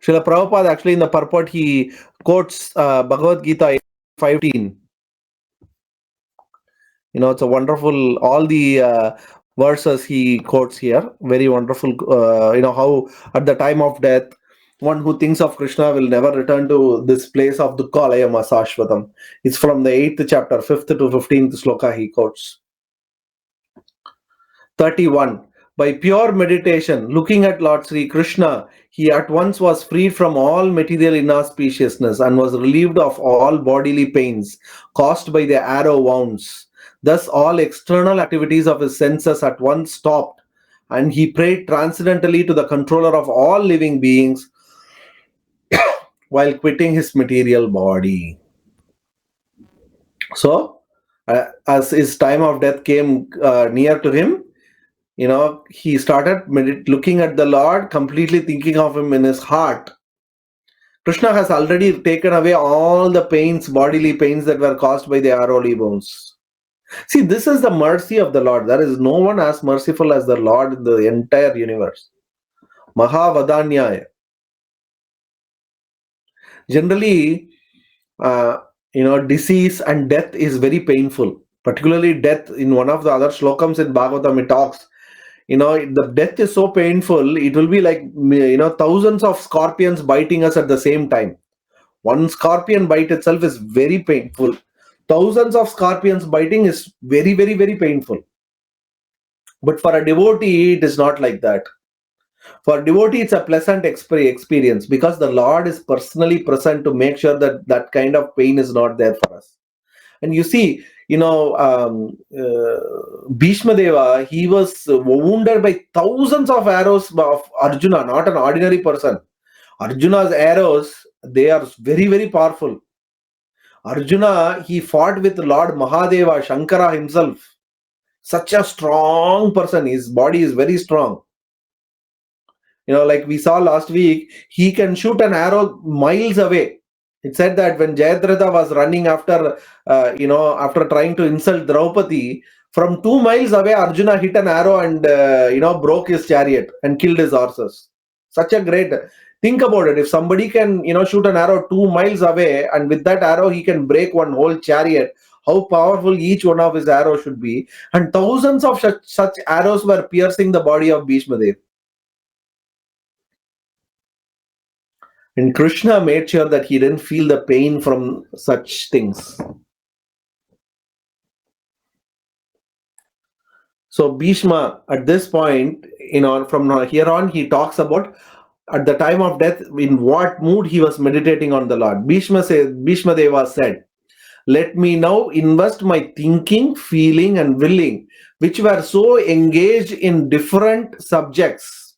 Srila Prabhupada actually in the purport, he quotes Bhagavad Gita 5:15. It's a wonderful, all the verses he quotes here. Very wonderful, how at the time of death, one who thinks of Krishna will never return to this place of Dukkha Alayama Sashvatam. It's from the 8th chapter, 5th to 15th sloka he quotes. 31. By pure meditation, looking at Lord Sri Krishna, he at once was freed from all material inauspiciousness and was relieved of all bodily pains caused by the arrow wounds. Thus, all external activities of his senses at once stopped, and he prayed transcendently to the controller of all living beings while quitting his material body. So, as his time of death came near to him, he started looking at the Lord, completely thinking of him in his heart. Krishna has already taken away all the pains, bodily pains that were caused by the arrowly bones. See, this is the mercy of the Lord. There is no one as merciful as the Lord in the entire universe. Mahavadanyaya. Generally, disease and death is very painful. Particularly death, in one of the other slokams in Bhagavatam, it talks, the death is so painful, it will be like, thousands of scorpions biting us at the same time. One scorpion bite itself is very painful. Thousands of scorpions biting is very, very, very painful. But for a devotee, it is not like that. For a devotee, it's a pleasant experience because the Lord is personally present to make sure that that kind of pain is not there for us. And you see, Bhishma Deva, he was wounded by thousands of arrows of Arjuna, not an ordinary person. Arjuna's arrows, they are very, very powerful. Arjuna, he fought with Lord Mahadeva, Shankara himself. Such a strong person. His body is very strong. Like we saw last week, he can shoot an arrow miles away. It said that when Jayadratha was running after trying to insult Draupadi, from 2 miles away, Arjuna hit an arrow and, broke his chariot and killed his horses. Such a great... Think about it. If somebody can, shoot an arrow 2 miles away, and with that arrow, he can break one whole chariot, how powerful each one of his arrows should be. And thousands of such arrows were piercing the body of Bhishma Dev. And Krishna made sure that he didn't feel the pain from such things. So Bhishma, at this point, from here on, he talks about at the time of death, in what mood he was meditating on the Lord. Bhishma Deva said, "Let me now invest my thinking, feeling, and willing, which were so engaged in different subjects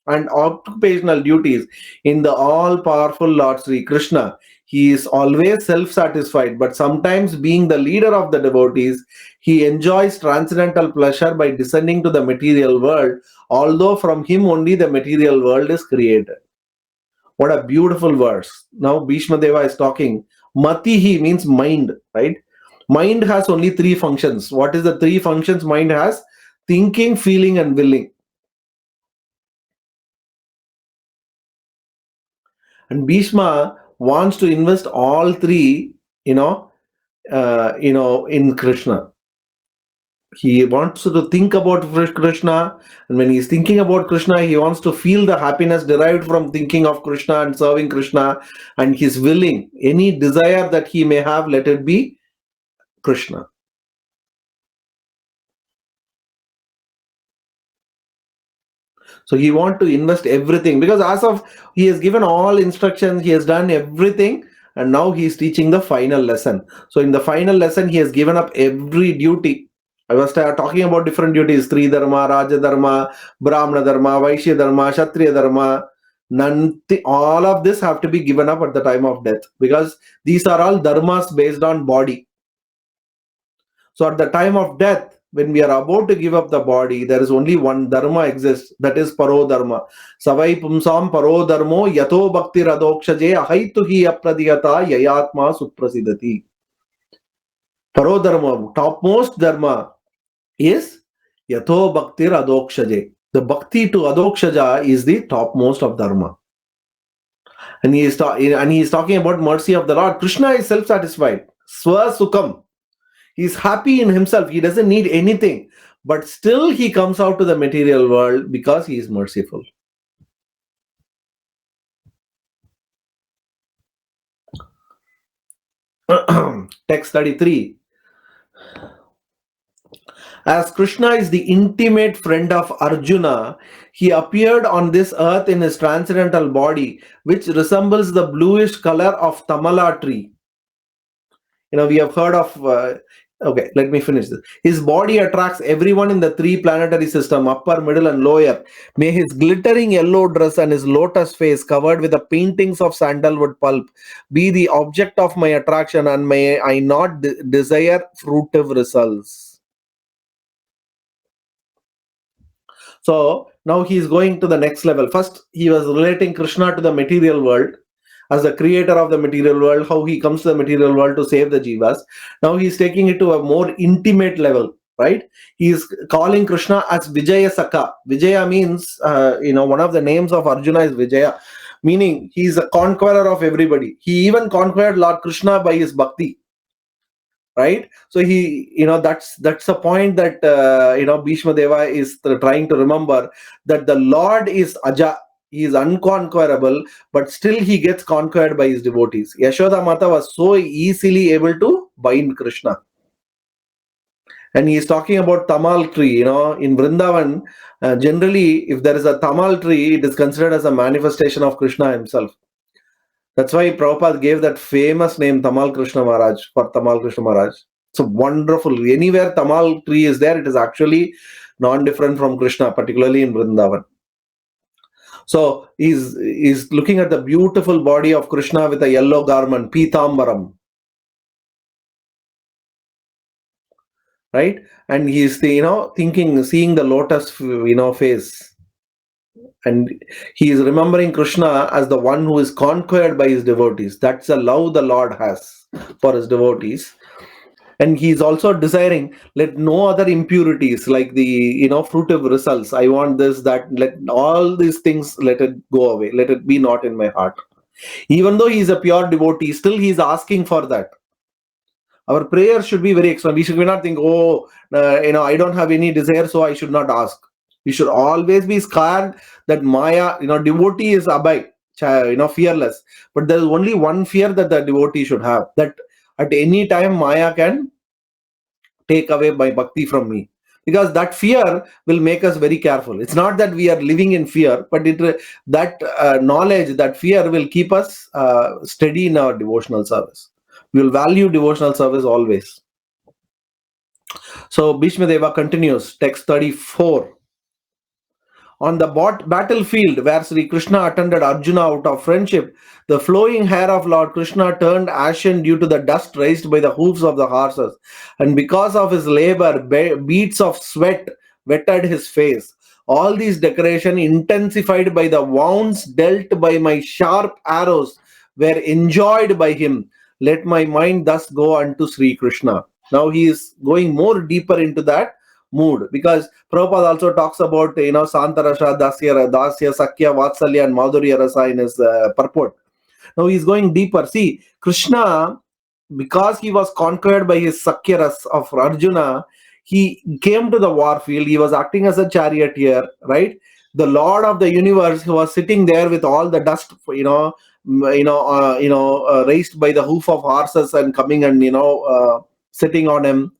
and occupational duties, in the all-powerful Lord Sri Krishna. He is always self-satisfied, but sometimes, being the leader of the devotees, he enjoys transcendental pleasure by descending to the material world, although from him only the material world is created." What a beautiful verse. Now Bhishma Deva is talking. Matihi means mind, right? Mind has only 3 functions. What is the 3 functions mind has? Thinking, feeling, and willing. And Bhishma wants to invest all 3, in Krishna. He wants to think about Krishna, and when he's thinking about Krishna, he wants to feel the happiness derived from thinking of Krishna and serving Krishna, and he's willing. Any desire that he may have, let it be Krishna. So he wants to invest everything, because as of he has given all instructions, he has done everything, and now he is teaching the final lesson. So in the final lesson, he has given up every duty. I was talking about different duties: Sri Dharma, Raja Dharma, Brahmana Dharma, Vaishya Dharma, Kshatriya Dharma. All of this have to be given up at the time of death, because these are all dharmas based on body. So at the time of death, when we are about to give up the body, there is only one dharma exists, that is paro dharma. Savai pumsam paro dharmo yato bhakti radokshaje ahaituhi apradiyata yayatma suprasidati. Paro dharma, topmost dharma, is yato bhakti adokshaje. The bhakti to adokshaja is the topmost of dharma. And he is talking about mercy of the Lord. Krishna is self-satisfied. Swa sukham. He is happy in himself. He doesn't need anything. But still he comes out to the material world because he is merciful. Text 33. As Krishna is the intimate friend of Arjuna, he appeared on this earth in his transcendental body, which resembles the bluish color of Tamala tree. We have heard of... okay, let me finish this. His body attracts everyone in the 3 planetary system, upper, middle, and lower. May his glittering yellow dress and his lotus face covered with the paintings of sandalwood pulp be the object of my attraction, and may I not desire fruitive results. So now he is going to the next level. First, he was relating Krishna to the material world, as the creator of the material world, how he comes to the material world to save the jivas. Now he is taking it to a more intimate level, right? He is calling Krishna as Vijaya Sakha. Vijaya means, one of the names of Arjuna is Vijaya, meaning he is a conqueror of everybody. He even conquered Lord Krishna by his bhakti, right? So he, that's a point that, Bhishma Deva is trying to remember, that the Lord is Aja. He is unconquerable, but still he gets conquered by his devotees. Yashoda Mata was so easily able to bind Krishna. And he is talking about Tamal tree. In Vrindavan, generally, if there is a Tamal tree, it is considered as a manifestation of Krishna himself. That's why Prabhupada gave that famous name Tamal Krishna Maharaj for Tamal Krishna Maharaj. It's a wonderful. Anywhere Tamal tree is there, it is actually non-different from Krishna, particularly in Vrindavan. So he's looking at the beautiful body of Krishna with a yellow garment, Pitambaram, right? And he's thinking, seeing the lotus, face, and he is remembering Krishna as the one who is conquered by his devotees. That's the love the Lord has for his devotees. And he is also desiring, let no other impurities like the fruitive results. I want this, that, let all these things, let it go away. Let it be not in my heart. Even though he is a pure devotee, still he is asking for that. Our prayer should be very extra. We should not think, I don't have any desire, so I should not ask. We should always be scared that Maya, devotee is abhay, fearless. But there is only one fear that the devotee should have, that at any time Maya can take away my bhakti from me. Because that fear will make us very careful. It's not that we are living in fear, but that knowledge, that fear will keep us steady in our devotional service. We will value devotional service always. So Bhishma Deva continues, text 34. On the battlefield where Sri Krishna attended Arjuna out of friendship, the flowing hair of Lord Krishna turned ashen due to the dust raised by the hoofs of the horses. And because of his labor, beads of sweat wetted his face. All these decoration, intensified by the wounds dealt by my sharp arrows, were enjoyed by him. Let my mind thus go unto Sri Krishna. Now he is going more deeper into that mood, because Prabhupada also talks about Santarasha, Dasya, Sakya, Vatsalya and Madhurya Rasa in his purport. Now he is going deeper. See, Krishna, because he was conquered by his Sakya Rasa of Arjuna, he came to the war field. He was acting as a charioteer, right? The Lord of the universe, who was sitting there with all the dust, raised by the hoof of horses and coming and sitting on him.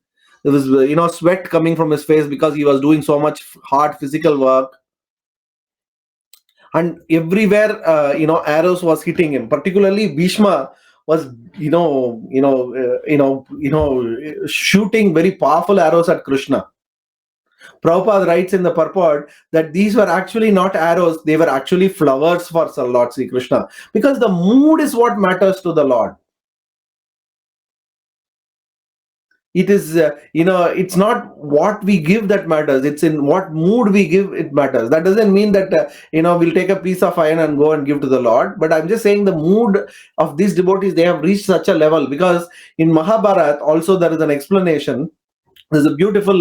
There was sweat coming from his face because he was doing so much hard physical work, and everywhere arrows was hitting him. Particularly Bhishma was shooting very powerful arrows at Krishna. Prabhupada writes in the purport that these were actually not arrows, they were actually flowers for Lord Sri Krishna, because the mood is what matters to the Lord. It is, it's not what we give that matters. It's in what mood we give it matters. That doesn't mean that, we'll take a piece of iron and go and give to the Lord. But I'm just saying the mood of these devotees, they have reached such a level. Because in Mahabharata, also there is an explanation. There's a beautiful,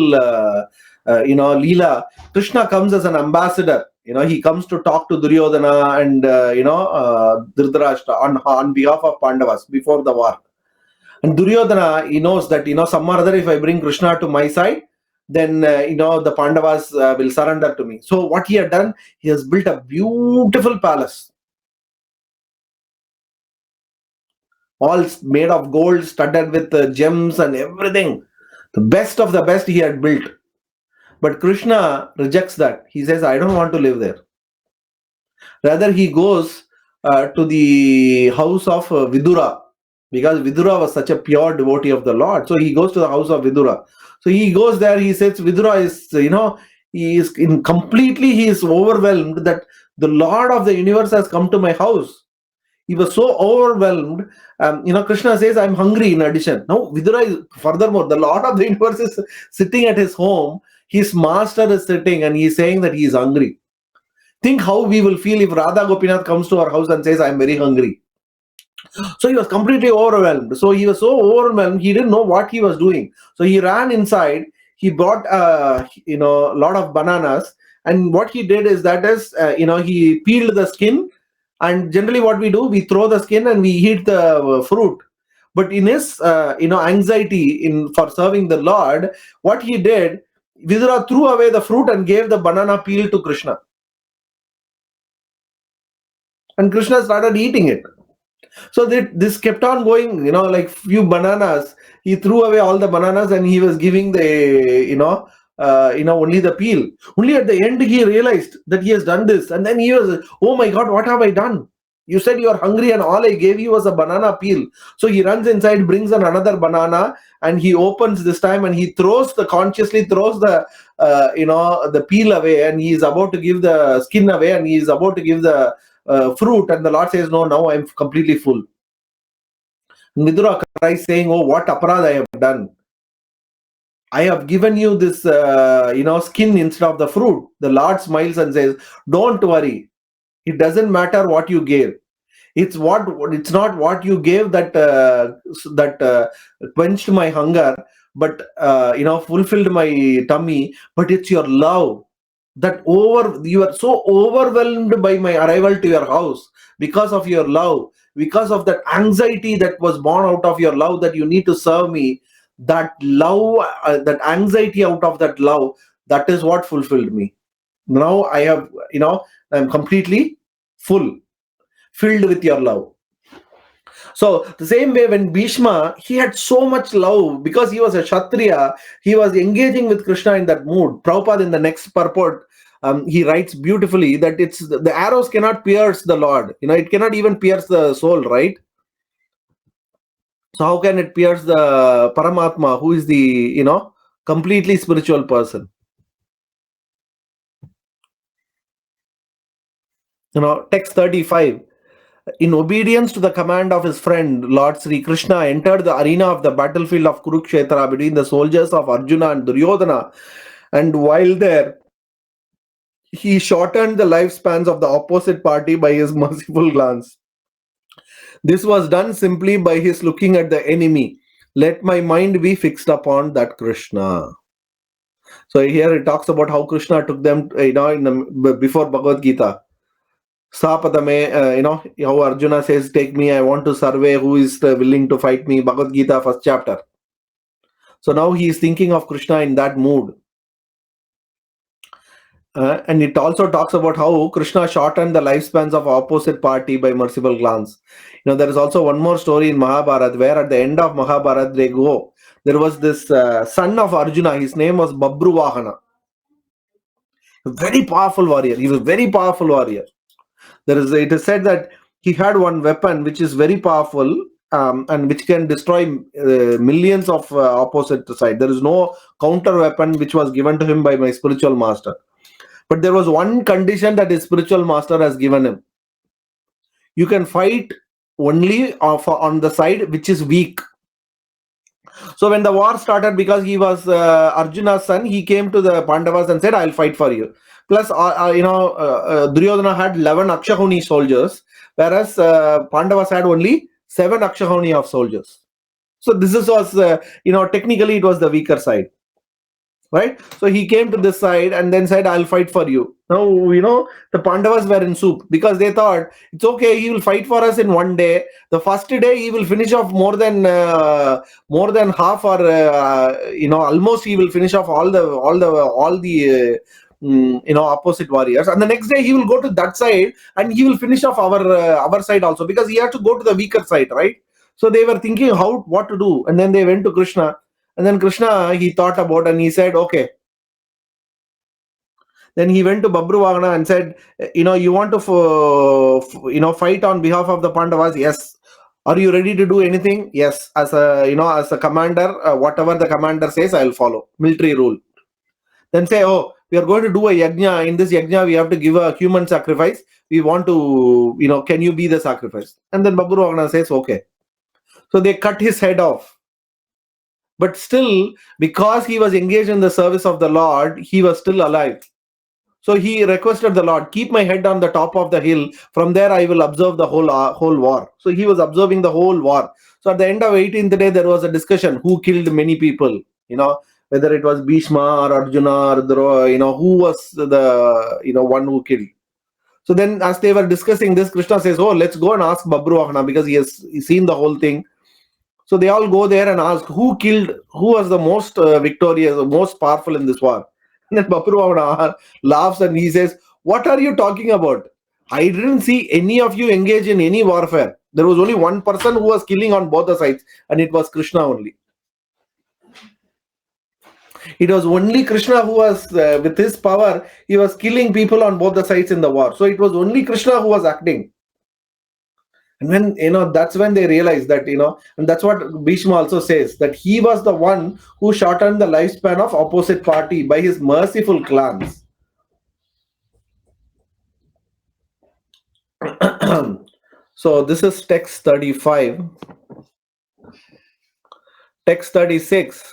Leela. Krishna comes as an ambassador. He comes to talk to Duryodhana and, Dhritarashtra on behalf of Pandavas before the war. And Duryodhana, he knows that, some or other, if I bring Krishna to my side, then, the Pandavas will surrender to me. So what he had done, he has built a beautiful palace. All made of gold, studded with gems and everything. The best of the best he had built. But Krishna rejects that. He says, I don't want to live there. Rather, he goes to the house of Vidura. Because Vidura was such a pure devotee of the Lord. So he goes to the house of Vidura. So he goes there, he says, Vidura is, he is overwhelmed that the Lord of the universe has come to my house. He was so overwhelmed. Krishna says, I'm hungry in addition. Now, Vidura is, furthermore, the Lord of the universe is sitting at his home. His master is sitting and he is saying that he is hungry. Think how we will feel if Radha Gopinath comes to our house and says, I'm very hungry. So he was completely overwhelmed. So he was so overwhelmed, he didn't know what he was doing. So he ran inside. He brought, a lot of bananas. And what he did is he peeled the skin. And generally what we do, we throw the skin and we eat the fruit. But in his, anxiety for serving the Lord, what he did, Vidura threw away the fruit and gave the banana peel to Krishna. And Krishna started eating it. So this kept on going, like few bananas. He threw away all the bananas and he was giving the, only the peel. Only at the end he realized that he has done this. And then he was, oh my God, what have I done? You said you are hungry and all I gave you was a banana peel. So he runs inside, brings another banana, and he opens this time and he consciously throws the peel away, and he is about to give the skin away, and he is about to give the fruit, and the Lord says, no, now I'm completely full. Vidura cries saying, oh, what aparad I have done. I have given you this, skin instead of the fruit. The Lord smiles and says, don't worry. It doesn't matter what you gave. It's not what you gave that quenched my hunger, but fulfilled my tummy. But it's your love you are so overwhelmed by my arrival to your house because of your love, because of that anxiety that was born out of your love, that you need to serve me. That love, that anxiety out of that love, that is what fulfilled me. Now I'm completely filled with your love. So the same way, when Bhishma, he had so much love because he was a Kshatriya, he was engaging with Krishna in that mood. Prabhupada in the next purport, he writes beautifully that it's the arrows cannot pierce the Lord. It cannot even pierce the soul, right? So how can it pierce the Paramatma, who is the, completely spiritual person? Text 35. In obedience to the command of his friend, Lord Sri Krishna entered the arena of the battlefield of Kurukshetra between the soldiers of Arjuna and Duryodhana. And while there, he shortened the lifespans of the opposite party by his merciful glance. This was done simply by his looking at the enemy. Let my mind be fixed upon that Krishna. So here it talks about how Krishna took them, before Bhagavad Gita. Sapadame, how Arjuna says, take me, I want to survey who is willing to fight me. Bhagavad Gita, first chapter. So now he is thinking of Krishna in that mood. And it also talks about how Krishna shortened the lifespans of opposite party by merciful glance. There is also one more story in Mahabharata where at the end of Mahabharata they go. There was this son of Arjuna. His name was Babruvahana. A very powerful warrior. He was a very powerful warrior. It is said that he had one weapon which is very powerful and which can destroy millions of opposite side. There is no counter weapon which was given to him by my spiritual master. But there was one condition that his spiritual master has given him. You can fight only on the side which is weak. So when the war started, because he was Arjuna's son, he came to the Pandavas and said, I'll fight for you. Plus, Duryodhana had 11 Akshahuni soldiers, whereas Pandavas had only 7 Akshahuni of soldiers. So this was, technically it was the weaker side. Right? So he came to this side and then said, I'll fight for you. Now, the Pandavas were in soup because they thought, it's okay, he will fight for us in one day. The first day, he will finish off more than half, or, almost he will finish off all the opposite warriors. And the next day, he will go to that side and he will finish off our side also, because he had to go to the weaker side, right? So they were thinking what to do. And then they went to Krishna. And then Krishna, he thought about and he said, okay. Then he went to Babruvahana and said, you want to, fight on behalf of the Pandavas? Yes. Are you ready to do anything? Yes. As a commander, whatever the commander says, I'll follow. Military rule. Then say, we are going to do a yajna. In this yajna, we have to give a human sacrifice. We want to, can you be the sacrifice? And then Babruvahana says, okay. So they cut his head off. But still, because he was engaged in the service of the Lord, he was still alive. So he requested the Lord, keep my head on the top of the hill. From there, I will observe the whole war. So he was observing the whole war. So at the end of 18th day, there was a discussion who killed many people. Whether it was Bhishma or Arjuna or who was the one who killed. So then, as they were discussing this, Krishna says, let's go and ask Babruvahana, because he has seen the whole thing. So they all go there and ask, who was the most victorious, the most powerful in this war? And then Babruvahana laughs and he says, what are you talking about? I didn't see any of you engage in any warfare. There was only one person who was killing on both the sides, and it was Krishna only. It was only Krishna who was, with his power, he was killing people on both the sides in the war. So it was only Krishna who was acting. And when, that's when they realize that, and that's what Bhishma also says, that he was the one who shortened the lifespan of opposite party by his merciful glance. So this is text 35. Text 36.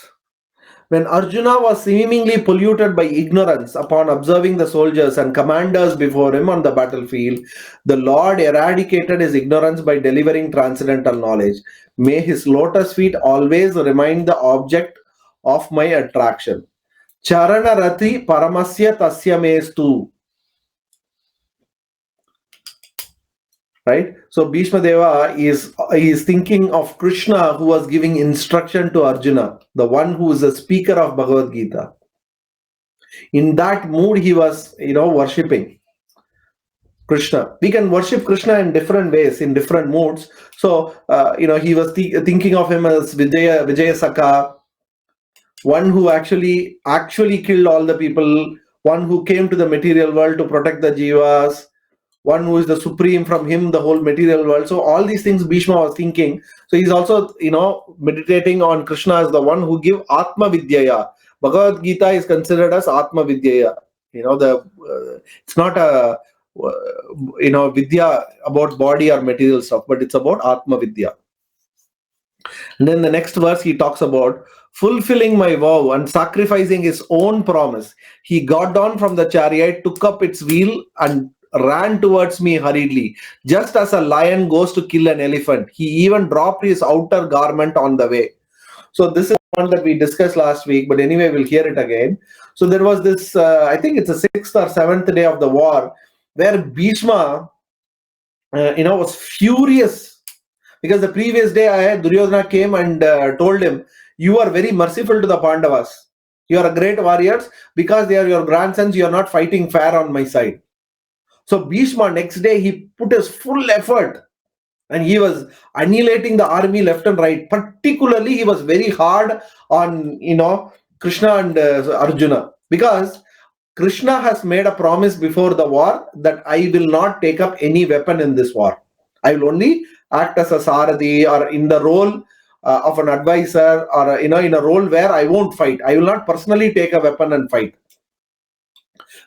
When Arjuna was seemingly polluted by ignorance upon observing the soldiers and commanders before him on the battlefield, the Lord eradicated his ignorance by delivering transcendental knowledge. May his lotus feet always remain the object of my attraction. Charana rati paramasya tasya mestu. Right? So Bhishma Deva is thinking of Krishna, who was giving instruction to Arjuna, the one who is the speaker of Bhagavad Gita. In that mood, he was, worshipping Krishna. We can worship Krishna in different ways, in different moods. So, he was thinking of him as Vijaya Saka, one who actually killed all the people, one who came to the material world to protect the jivas, one who is the supreme, from him the whole material world. So all these things Bhishma was thinking. So he's also, meditating on Krishna as the one who give Atma Vidyaya. Bhagavad Gita is considered as Atma Vidyaya. It's not a Vidya about body or material stuff, but it's about Atma Vidya. And then the next verse he talks about fulfilling my vow and sacrificing his own promise. He got down from the chariot, took up its wheel, and ran towards me hurriedly, just as a lion goes to kill an elephant. He even dropped his outer garment on the way. So this is one that we discussed last week, but anyway, we'll hear it again. So there was this, I think it's the 6th or 7th day of the war, where Bhishma, was furious, because the previous day Duryodhana came and told him, you are very merciful to the Pandavas. You are a great warriors. Because they are your grandsons, you are not fighting fair on my side. So Bhishma, next day, he put his full effort and he was annihilating the army left and right. Particularly, he was very hard on, Krishna and Arjuna, because Krishna has made a promise before the war that I will not take up any weapon in this war. I will only act as a Saradi, or in the role of an advisor, or, in a role where I won't fight. I will not personally take a weapon and fight.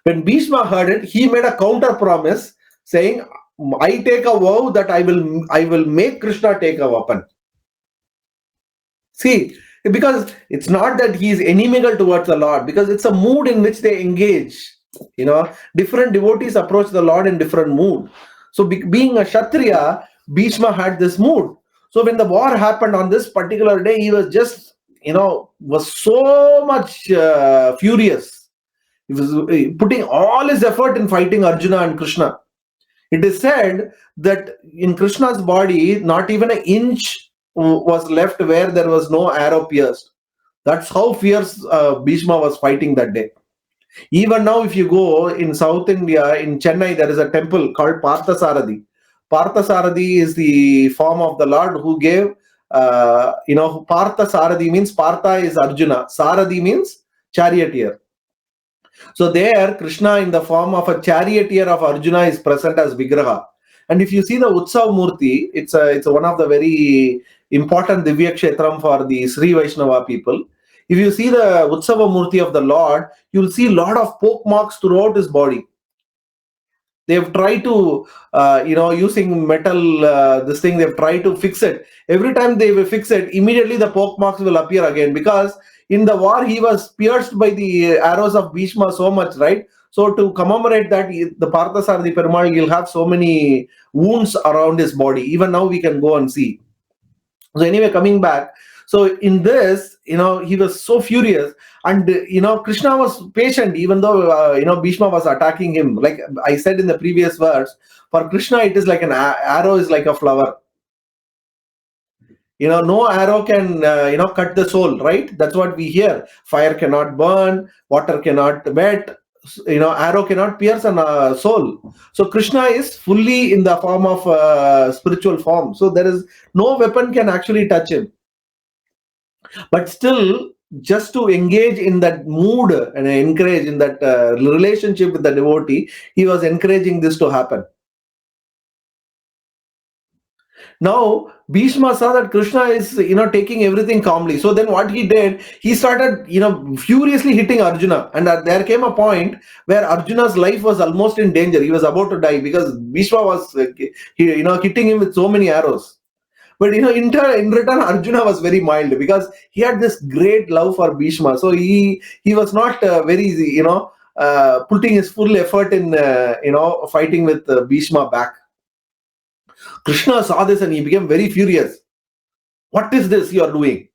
When Bhishma heard it, he made a counter promise saying, I take a vow that I will make Krishna take a weapon. See, because it's not that he is inimical towards the Lord, because it's a mood in which they engage. Different devotees approach the Lord in different mood. So being a Kshatriya, Bhishma had this mood. So when the war happened on this particular day, he was just, was so much furious. He was putting all his effort in fighting Arjuna and Krishna. It is said that in Krishna's body, not even an inch was left where there was no arrow pierced. That's how fierce Bhishma was fighting that day. Even now, if you go in South India, in Chennai, there is a temple called Parthasarathi. Parthasarathi is the form of the Lord who gave, Parthasarathi means Partha is Arjuna. Sarathi means charioteer. So there, Krishna in the form of a charioteer of Arjuna is present as Vigraha. And if you see the Utsav Murti, it's one of the very important Divya Kshetram for the Sri Vaishnava people. If you see the Utsava Murti of the Lord, you'll see a lot of poke marks throughout his body. They've tried to, using metal, they've tried to fix it. Every time they will fix it, immediately the poke marks will appear again, because in the war, he was pierced by the arrows of Bhishma so much, right? So to commemorate that, the Parthasarathi Perumal, he'll have so many wounds around his body. Even now we can go and see. So anyway, coming back. So in this, he was so furious, and, Krishna was patient, even though, Bhishma was attacking him. Like I said in the previous verse, for Krishna, it is like an arrow is like a flower. No arrow can, cut the soul, right? That's what we hear. Fire cannot burn, water cannot wet, arrow cannot pierce a soul. So Krishna is fully in the form of spiritual form. So there is no weapon can actually touch him. But still, just to engage in that mood and encourage in that relationship with the devotee, he was encouraging this to happen. Now Bhishma saw that Krishna is, taking everything calmly. So then what he did, he started, furiously hitting Arjuna. And there came a point where Arjuna's life was almost in danger. He was about to die because Bhishma was, hitting him with so many arrows. But in return, Arjuna was very mild because he had this great love for Bhishma. So he was not very, putting his full effort in, fighting with Bhishma back. Krishna saw this and he became very furious. What is this you are doing?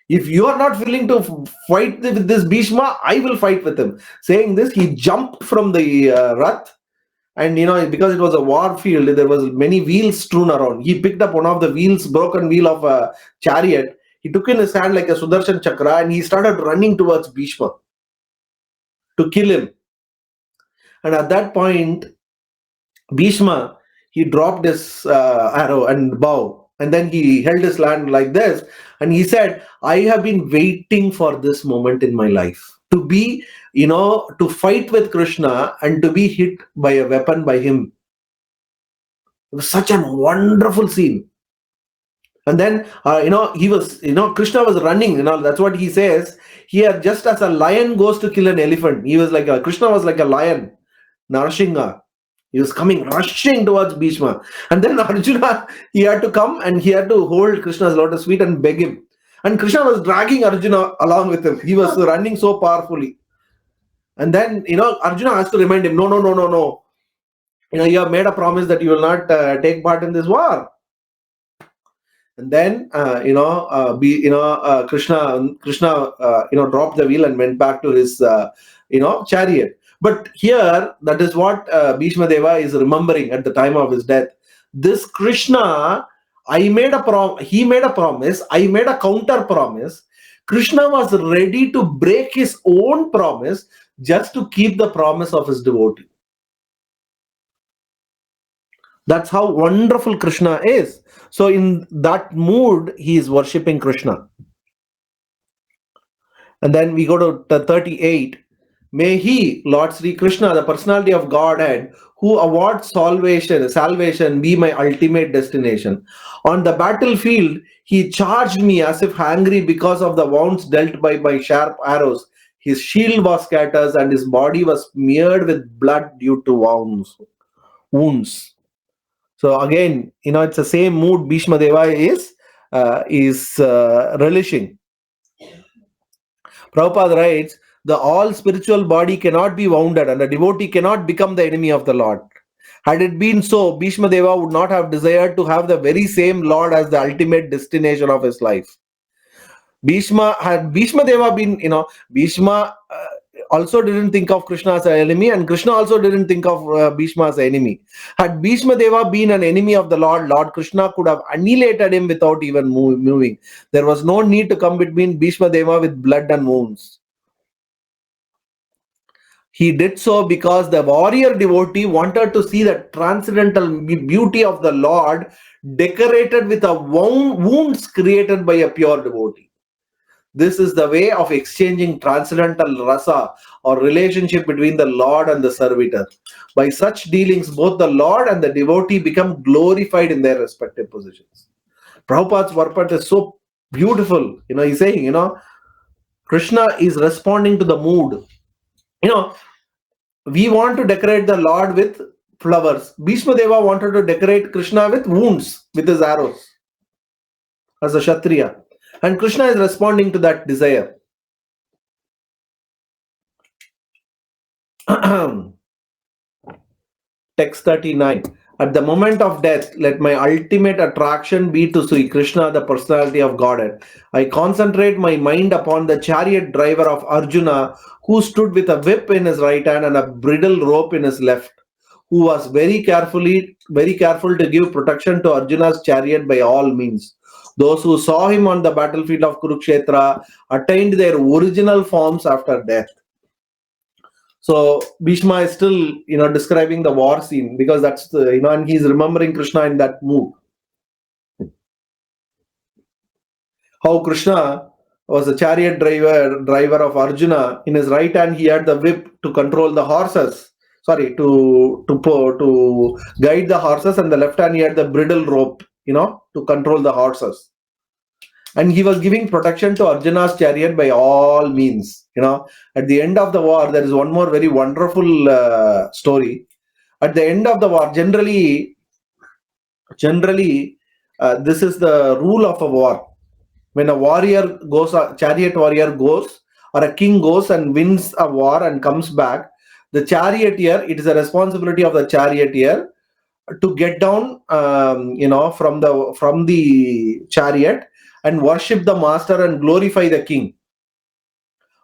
If you are not willing to fight with this Bhishma, I will fight with him. Saying this, he jumped from the Rath. And because it was a war field, there was many wheels strewn around. He picked up one of the wheels, broken wheel of a chariot. He took in his hand like a Sudarshan Chakra and he started running towards Bhishma to kill him. And at that point, Bhishma, he dropped his arrow and bow. And then he held his hand like this. And he said, I have been waiting for this moment in my life. To be, to fight with Krishna and to be hit by a weapon by him. It was such a wonderful scene. And then, he was, Krishna was running, that's what he says. Here, just as a lion goes to kill an elephant, Krishna was like a lion, Narasingha. He was coming, rushing towards Bhishma. And then Arjuna, he had to come and he had to hold Krishna's lotus feet and beg him. And Krishna was dragging Arjuna along with him. He was running so powerfully. And then, Arjuna has to remind him, no. You have made a promise that you will not take part in this war. And then, Krishna, dropped the wheel and went back to his, chariot. But here, that is what Bhishma Deva is remembering at the time of his death. This Krishna, he made a promise, I made a counter promise. Krishna was ready to break his own promise just to keep the promise of his devotee. That's how wonderful Krishna is. So in that mood, he is worshipping Krishna. And then we go to 38. May he, Lord Sri Krishna, the personality of Godhead, who awards salvation, be my ultimate destination. On the battlefield, he charged me as if hungry because of the wounds dealt by my sharp arrows. His shield was scattered and his body was smeared with blood due to wounds. So again, it's the same mood Bhishma Deva is relishing. Prabhupada writes, the all spiritual body cannot be wounded and a devotee cannot become the enemy of the Lord. Had it been so, Bhishma Deva would not have desired to have the very same Lord as the ultimate destination of his life. Bhishma Deva been, Bhishma also didn't think of Krishna as an enemy, and Krishna also didn't think of Bhishma as an enemy. Had Bhishma Deva been an enemy of the Lord Krishna could have annihilated him without even moving. There was no need to come between Bhishma Deva with blood and wounds. He did so because the warrior devotee wanted to see the transcendental beauty of the Lord decorated with a wounds created by a pure devotee. This is the way of exchanging transcendental rasa or relationship between the Lord and the servitor. By such dealings, both the Lord and the devotee become glorified in their respective positions. Prabhupada's purport is so beautiful. He's saying, Krishna is responding to the mood. We want to decorate the Lord with flowers. Bhishma Deva wanted to decorate Krishna with wounds, with his arrows, as a Kshatriya. And Krishna is responding to that desire. Text 39. At the moment of death, let my ultimate attraction be to Sri Krishna, the personality of Godhead. I concentrate my mind upon the chariot driver of Arjuna, who stood with a whip in his right hand and a bridle rope in his left, who was very careful to give protection to Arjuna's chariot by all means. Those who saw him on the battlefield of Kurukshetra attained their original forms after death. So Bhishma is still, describing the war scene because that's the, and he's remembering Krishna in that mood. How Krishna was a chariot driver of Arjuna. In his right hand, he had the whip to control the horses. To guide the horses, and the left hand he had the bridle rope to control the horses. And he was giving protection to Arjuna's chariot by all means. At the end of the war, there is one more very wonderful story. At the end of the war, generally, this is the rule of a war. When a warrior goes, a chariot warrior goes, or a king goes and wins a war and comes back, the charioteer, it is a responsibility of the charioteer to get down, from the chariot and worship the master and glorify the king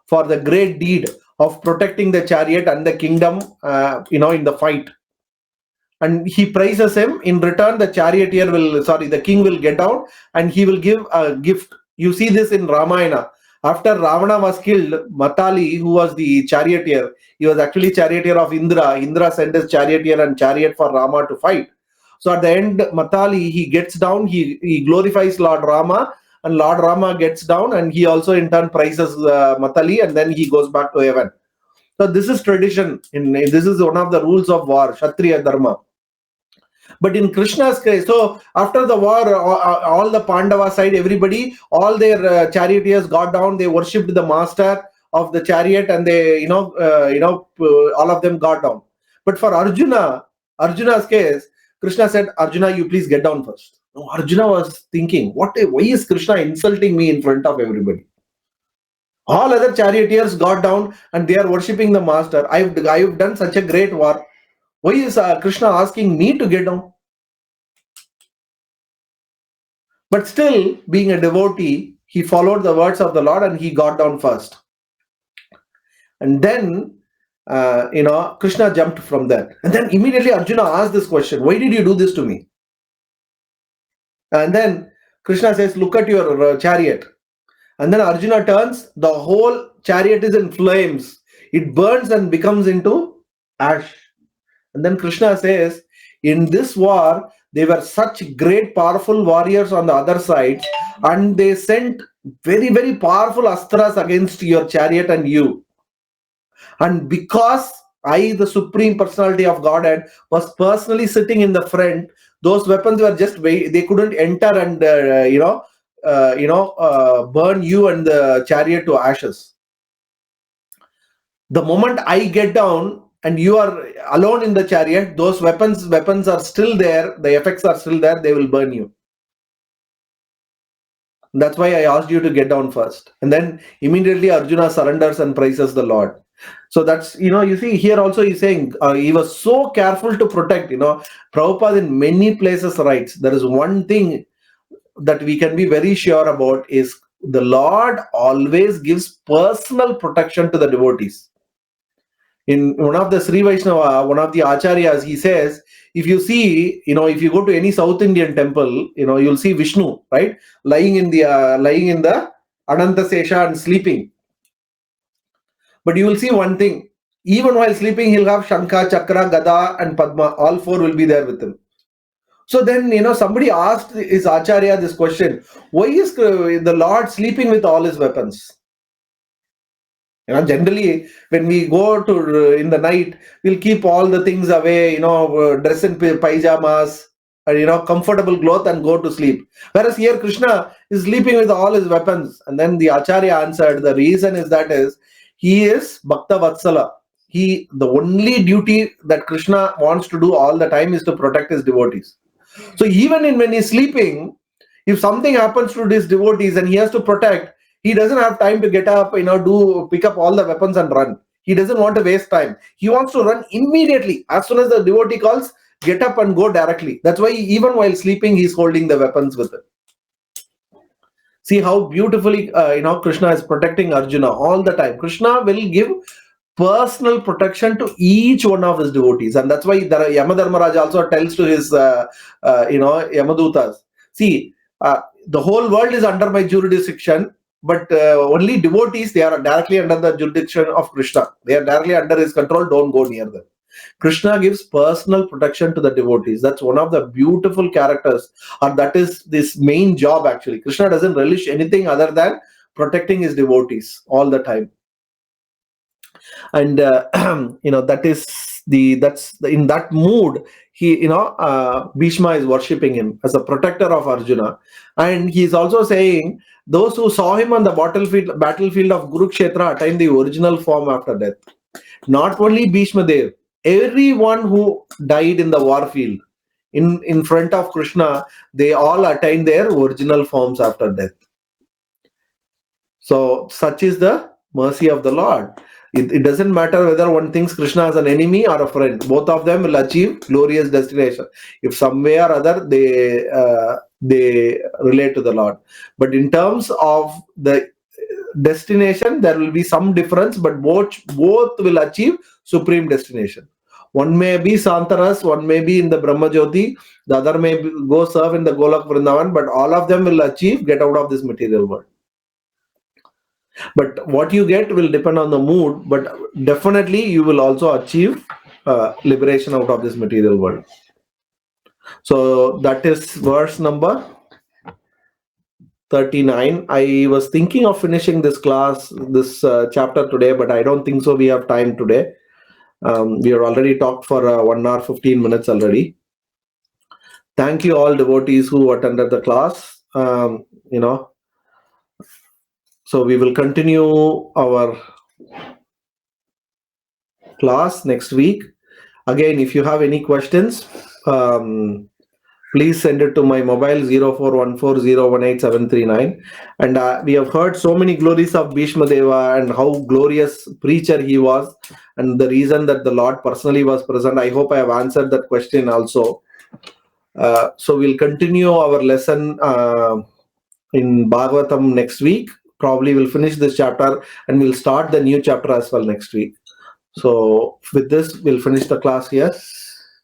for the great deed of protecting the chariot and the kingdom, in the fight. And he praises him. In return, the king will get down and he will give a gift. You see this in Ramayana. After Ravana was killed, Matali, who was the charioteer, he was actually charioteer of Indra. Indra sent his charioteer and chariot for Rama to fight. So at the end, Matali, he gets down, he glorifies Lord Rama, and Lord Rama gets down and he also in turn praises Matali, and then he goes back to heaven. So this is tradition. This is one of the rules of war, Kshatriya Dharma. But in Krishna's case, so after the war, all the Pandava side, everybody, all their charioteers got down, they worshipped the master of the chariot, and they, all of them got down. But for Arjuna's case, Krishna said, Arjuna, you please get down first. No, Arjuna was thinking, why is Krishna insulting me in front of everybody? All other charioteers got down and they are worshipping the master. I've done such a great war. Why is Krishna asking me to get down? But still, being a devotee, he followed the words of the Lord and he got down first. And then, Krishna jumped from that. And then immediately Arjuna asked this question, why did you do this to me? And then Krishna says, look at your chariot. And then Arjuna turns, the whole chariot is in flames. It burns and becomes into ash. And then Krishna says, in this war, they were such great powerful warriors on the other side, and they sent very, very powerful astras against your chariot and you. And because I, the Supreme Personality of Godhead, was personally sitting in the front, those weapons were just, they couldn't enter and, burn you and the chariot to ashes. The moment I get down, and you are alone in the chariot, those weapons are still there, the effects are still there, they will burn you. That's why I asked you to get down first. And then immediately Arjuna surrenders and praises the Lord. So that's, you see here also he's saying, he was so careful to protect, Prabhupada in many places writes, there is one thing that we can be very sure about is the Lord always gives personal protection to the devotees. In one of the Sri Vaishnava, one of the Acharyas, he says, if you see, if you go to any South Indian temple, you'll see Vishnu, right? Lying in the Ananta Sesha and sleeping. But you will see one thing, even while sleeping, he'll have Shankha, Chakra, Gada and Padma, all four will be there with him. So then, somebody asked his Acharya this question, why is the Lord sleeping with all his weapons? Generally, when we go to in the night, we'll keep all the things away, dress in pyjamas, and, comfortable cloth and go to sleep. Whereas here, Krishna is sleeping with all his weapons. And then the Acharya answered, the reason is he is Bhakta Vatsala. The only duty that Krishna wants to do all the time is to protect his devotees. So even when he's sleeping, if something happens to his devotees and he has to protect, he doesn't have time to get up, pick up all the weapons and run. He doesn't want to waste time. He wants to run immediately. As soon as the devotee calls, get up and go directly. That's why even while sleeping, he's holding the weapons with him. See how beautifully, Krishna is protecting Arjuna all the time. Krishna will give personal protection to each one of his devotees. And that's why Yamadharmaraj also tells to his, Yamadutas, see, the whole world is under my jurisdiction, but only devotees, they are directly under the jurisdiction of Krishna. They are directly under his control, don't go near them. Krishna gives personal protection to the devotees. That's one of the beautiful characters, or that is this main job actually. Krishna doesn't relish anything other than protecting his devotees all the time. And, that is in that mood, Bhishma is worshipping him as a protector of Arjuna, and he is also saying those who saw him on the battlefield of Kurukshetra attained the original form after death. Not only Bhishma Dev, everyone who died in the war field in front of Krishna, they all attained their original forms after death. So such is the mercy of the Lord. It doesn't matter whether one thinks Krishna is an enemy or a friend. Both of them will achieve glorious destination if some way or other they relate to the Lord. But in terms of the destination, there will be some difference, but both will achieve supreme destination. One may be Santaras, one may be in the Brahma Jyoti, the other may go serve in the Golak Vrindavan, but all of them will get out of this material world. But what you get will depend on the mood, but definitely you will also achieve liberation out of this material world. So that is verse number 39. I was thinking of finishing this chapter today, but I don't think so. We have time today. We have already talked for 1 hour 15 minutes already. Thank you all devotees who attended the class. So we will continue our class next week. Again, if you have any questions, please send it to my mobile 0414018739. And we have heard so many glories of Bhishma Deva and how glorious preacher he was, and the reason that the Lord personally was present. I hope I have answered that question also. So we'll continue our lesson in Bhagavatam next week. Probably we'll finish this chapter and we'll start the new chapter as well next week. So with this, we'll finish the class here.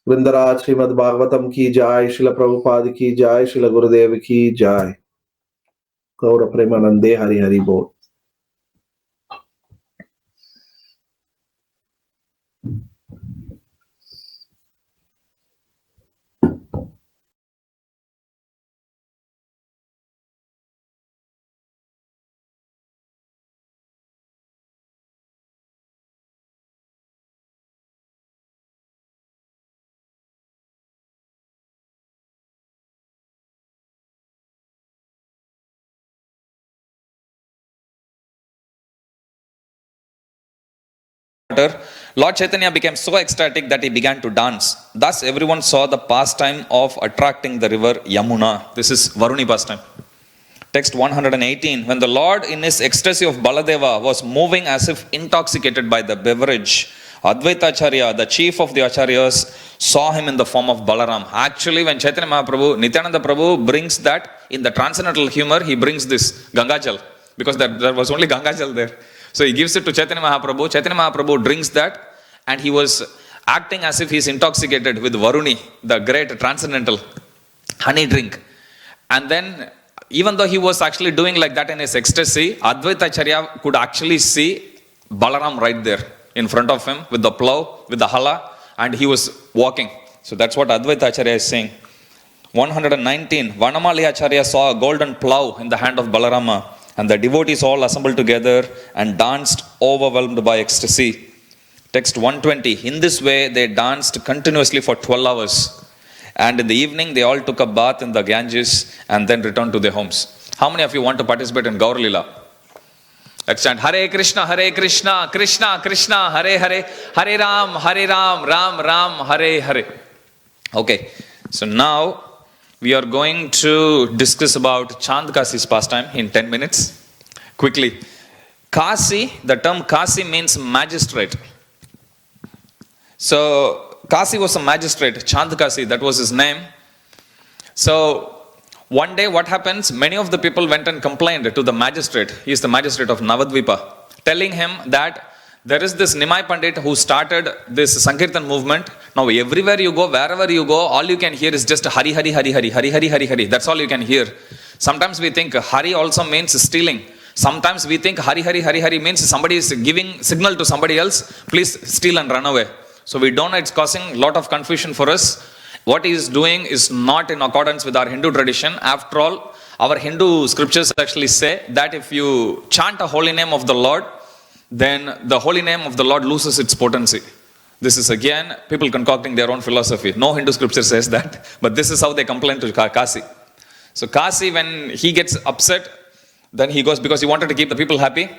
Vrindaraj Srimad Bhagavatam ki jai, Srila Prabhupada ki jai, Srila Gurudev ki jai. Gaura Premanande Hari Hari Bol. Lord Chaitanya became so ecstatic that he began to dance. Thus everyone saw the pastime of attracting the river Yamuna. This is Varuni pastime. Text 118. When the Lord in his ecstasy of Baladeva was moving as if intoxicated by the beverage, Advaita Acharya, the chief of the Acharyas, saw him in the form of Balaram. Actually, when Chaitanya Mahaprabhu, Nityananda Prabhu brings that in the transcendental humor, he brings this Gangajal, because there was only Gangajal there. So he gives it to Chaitanya Mahaprabhu. Chaitanya Mahaprabhu drinks that, and he was acting as if he's intoxicated with Varuni, the great transcendental honey drink. And then, even though he was actually doing like that in his ecstasy, Advaita Acharya could actually see Balaram right there in front of him with the plow, with the hala, and he was walking. So that's what Advaita Acharya is saying. 119. Vanamali Acharya saw a golden plow in the hand of Balarama, and the devotees all assembled together and danced, overwhelmed by ecstasy. Text 120. In this way, they danced continuously for 12 hours. And in the evening, they all took a bath in the Ganges and then returned to their homes. How many of you want to participate in Gaur Lila? Let's chant Hare Krishna, Krishna Krishna, Hare Hare, Hare Ram, Ram Ram, Hare Hare. Okay, so now we are going to discuss about Chand Kasi's pastime in 10 minutes. Quickly. Kasi, the term Kasi means magistrate. So, Kasi was a magistrate, Chand Kasi, that was his name. So, one day what happens, many of the people went and complained to the magistrate, he is the magistrate of Navadvipa, telling him that there is this Nimai Pandit who started this Sankirtan movement. Now everywhere you go, wherever you go, all you can hear is just Hari Hari Hari Hari, Hari Hari Hari Hari. That's all you can hear. Sometimes we think Hari also means stealing. Sometimes we think Hari Hari Hari Hari means somebody is giving signal to somebody else, please steal and run away. So we don't know, it's causing a lot of confusion for us. What he is doing is not in accordance with our Hindu tradition. After all, our Hindu scriptures actually say that if you chant a holy name of the Lord, then the holy name of the Lord loses its potency. This is again people concocting their own philosophy. No Hindu scripture says that, but this is how they complain to Kasi. So Kasi, when he gets upset, then he goes because he wanted to keep the people happy.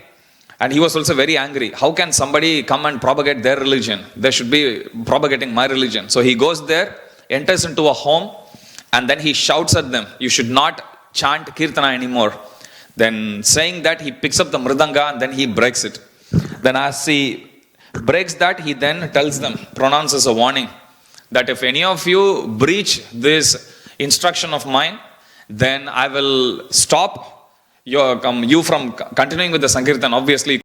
And he was also very angry. How can somebody come and propagate their religion? They should be propagating my religion. So he goes there, enters into a home, and then he shouts at them, you should not chant Kirtana anymore. Then saying that, he picks up the Mridanga and then he breaks it. Then as he breaks that, he then tells them, pronounces a warning, that if any of you breach this instruction of mine, then I will stop you from continuing with the Sankirtan. Obviously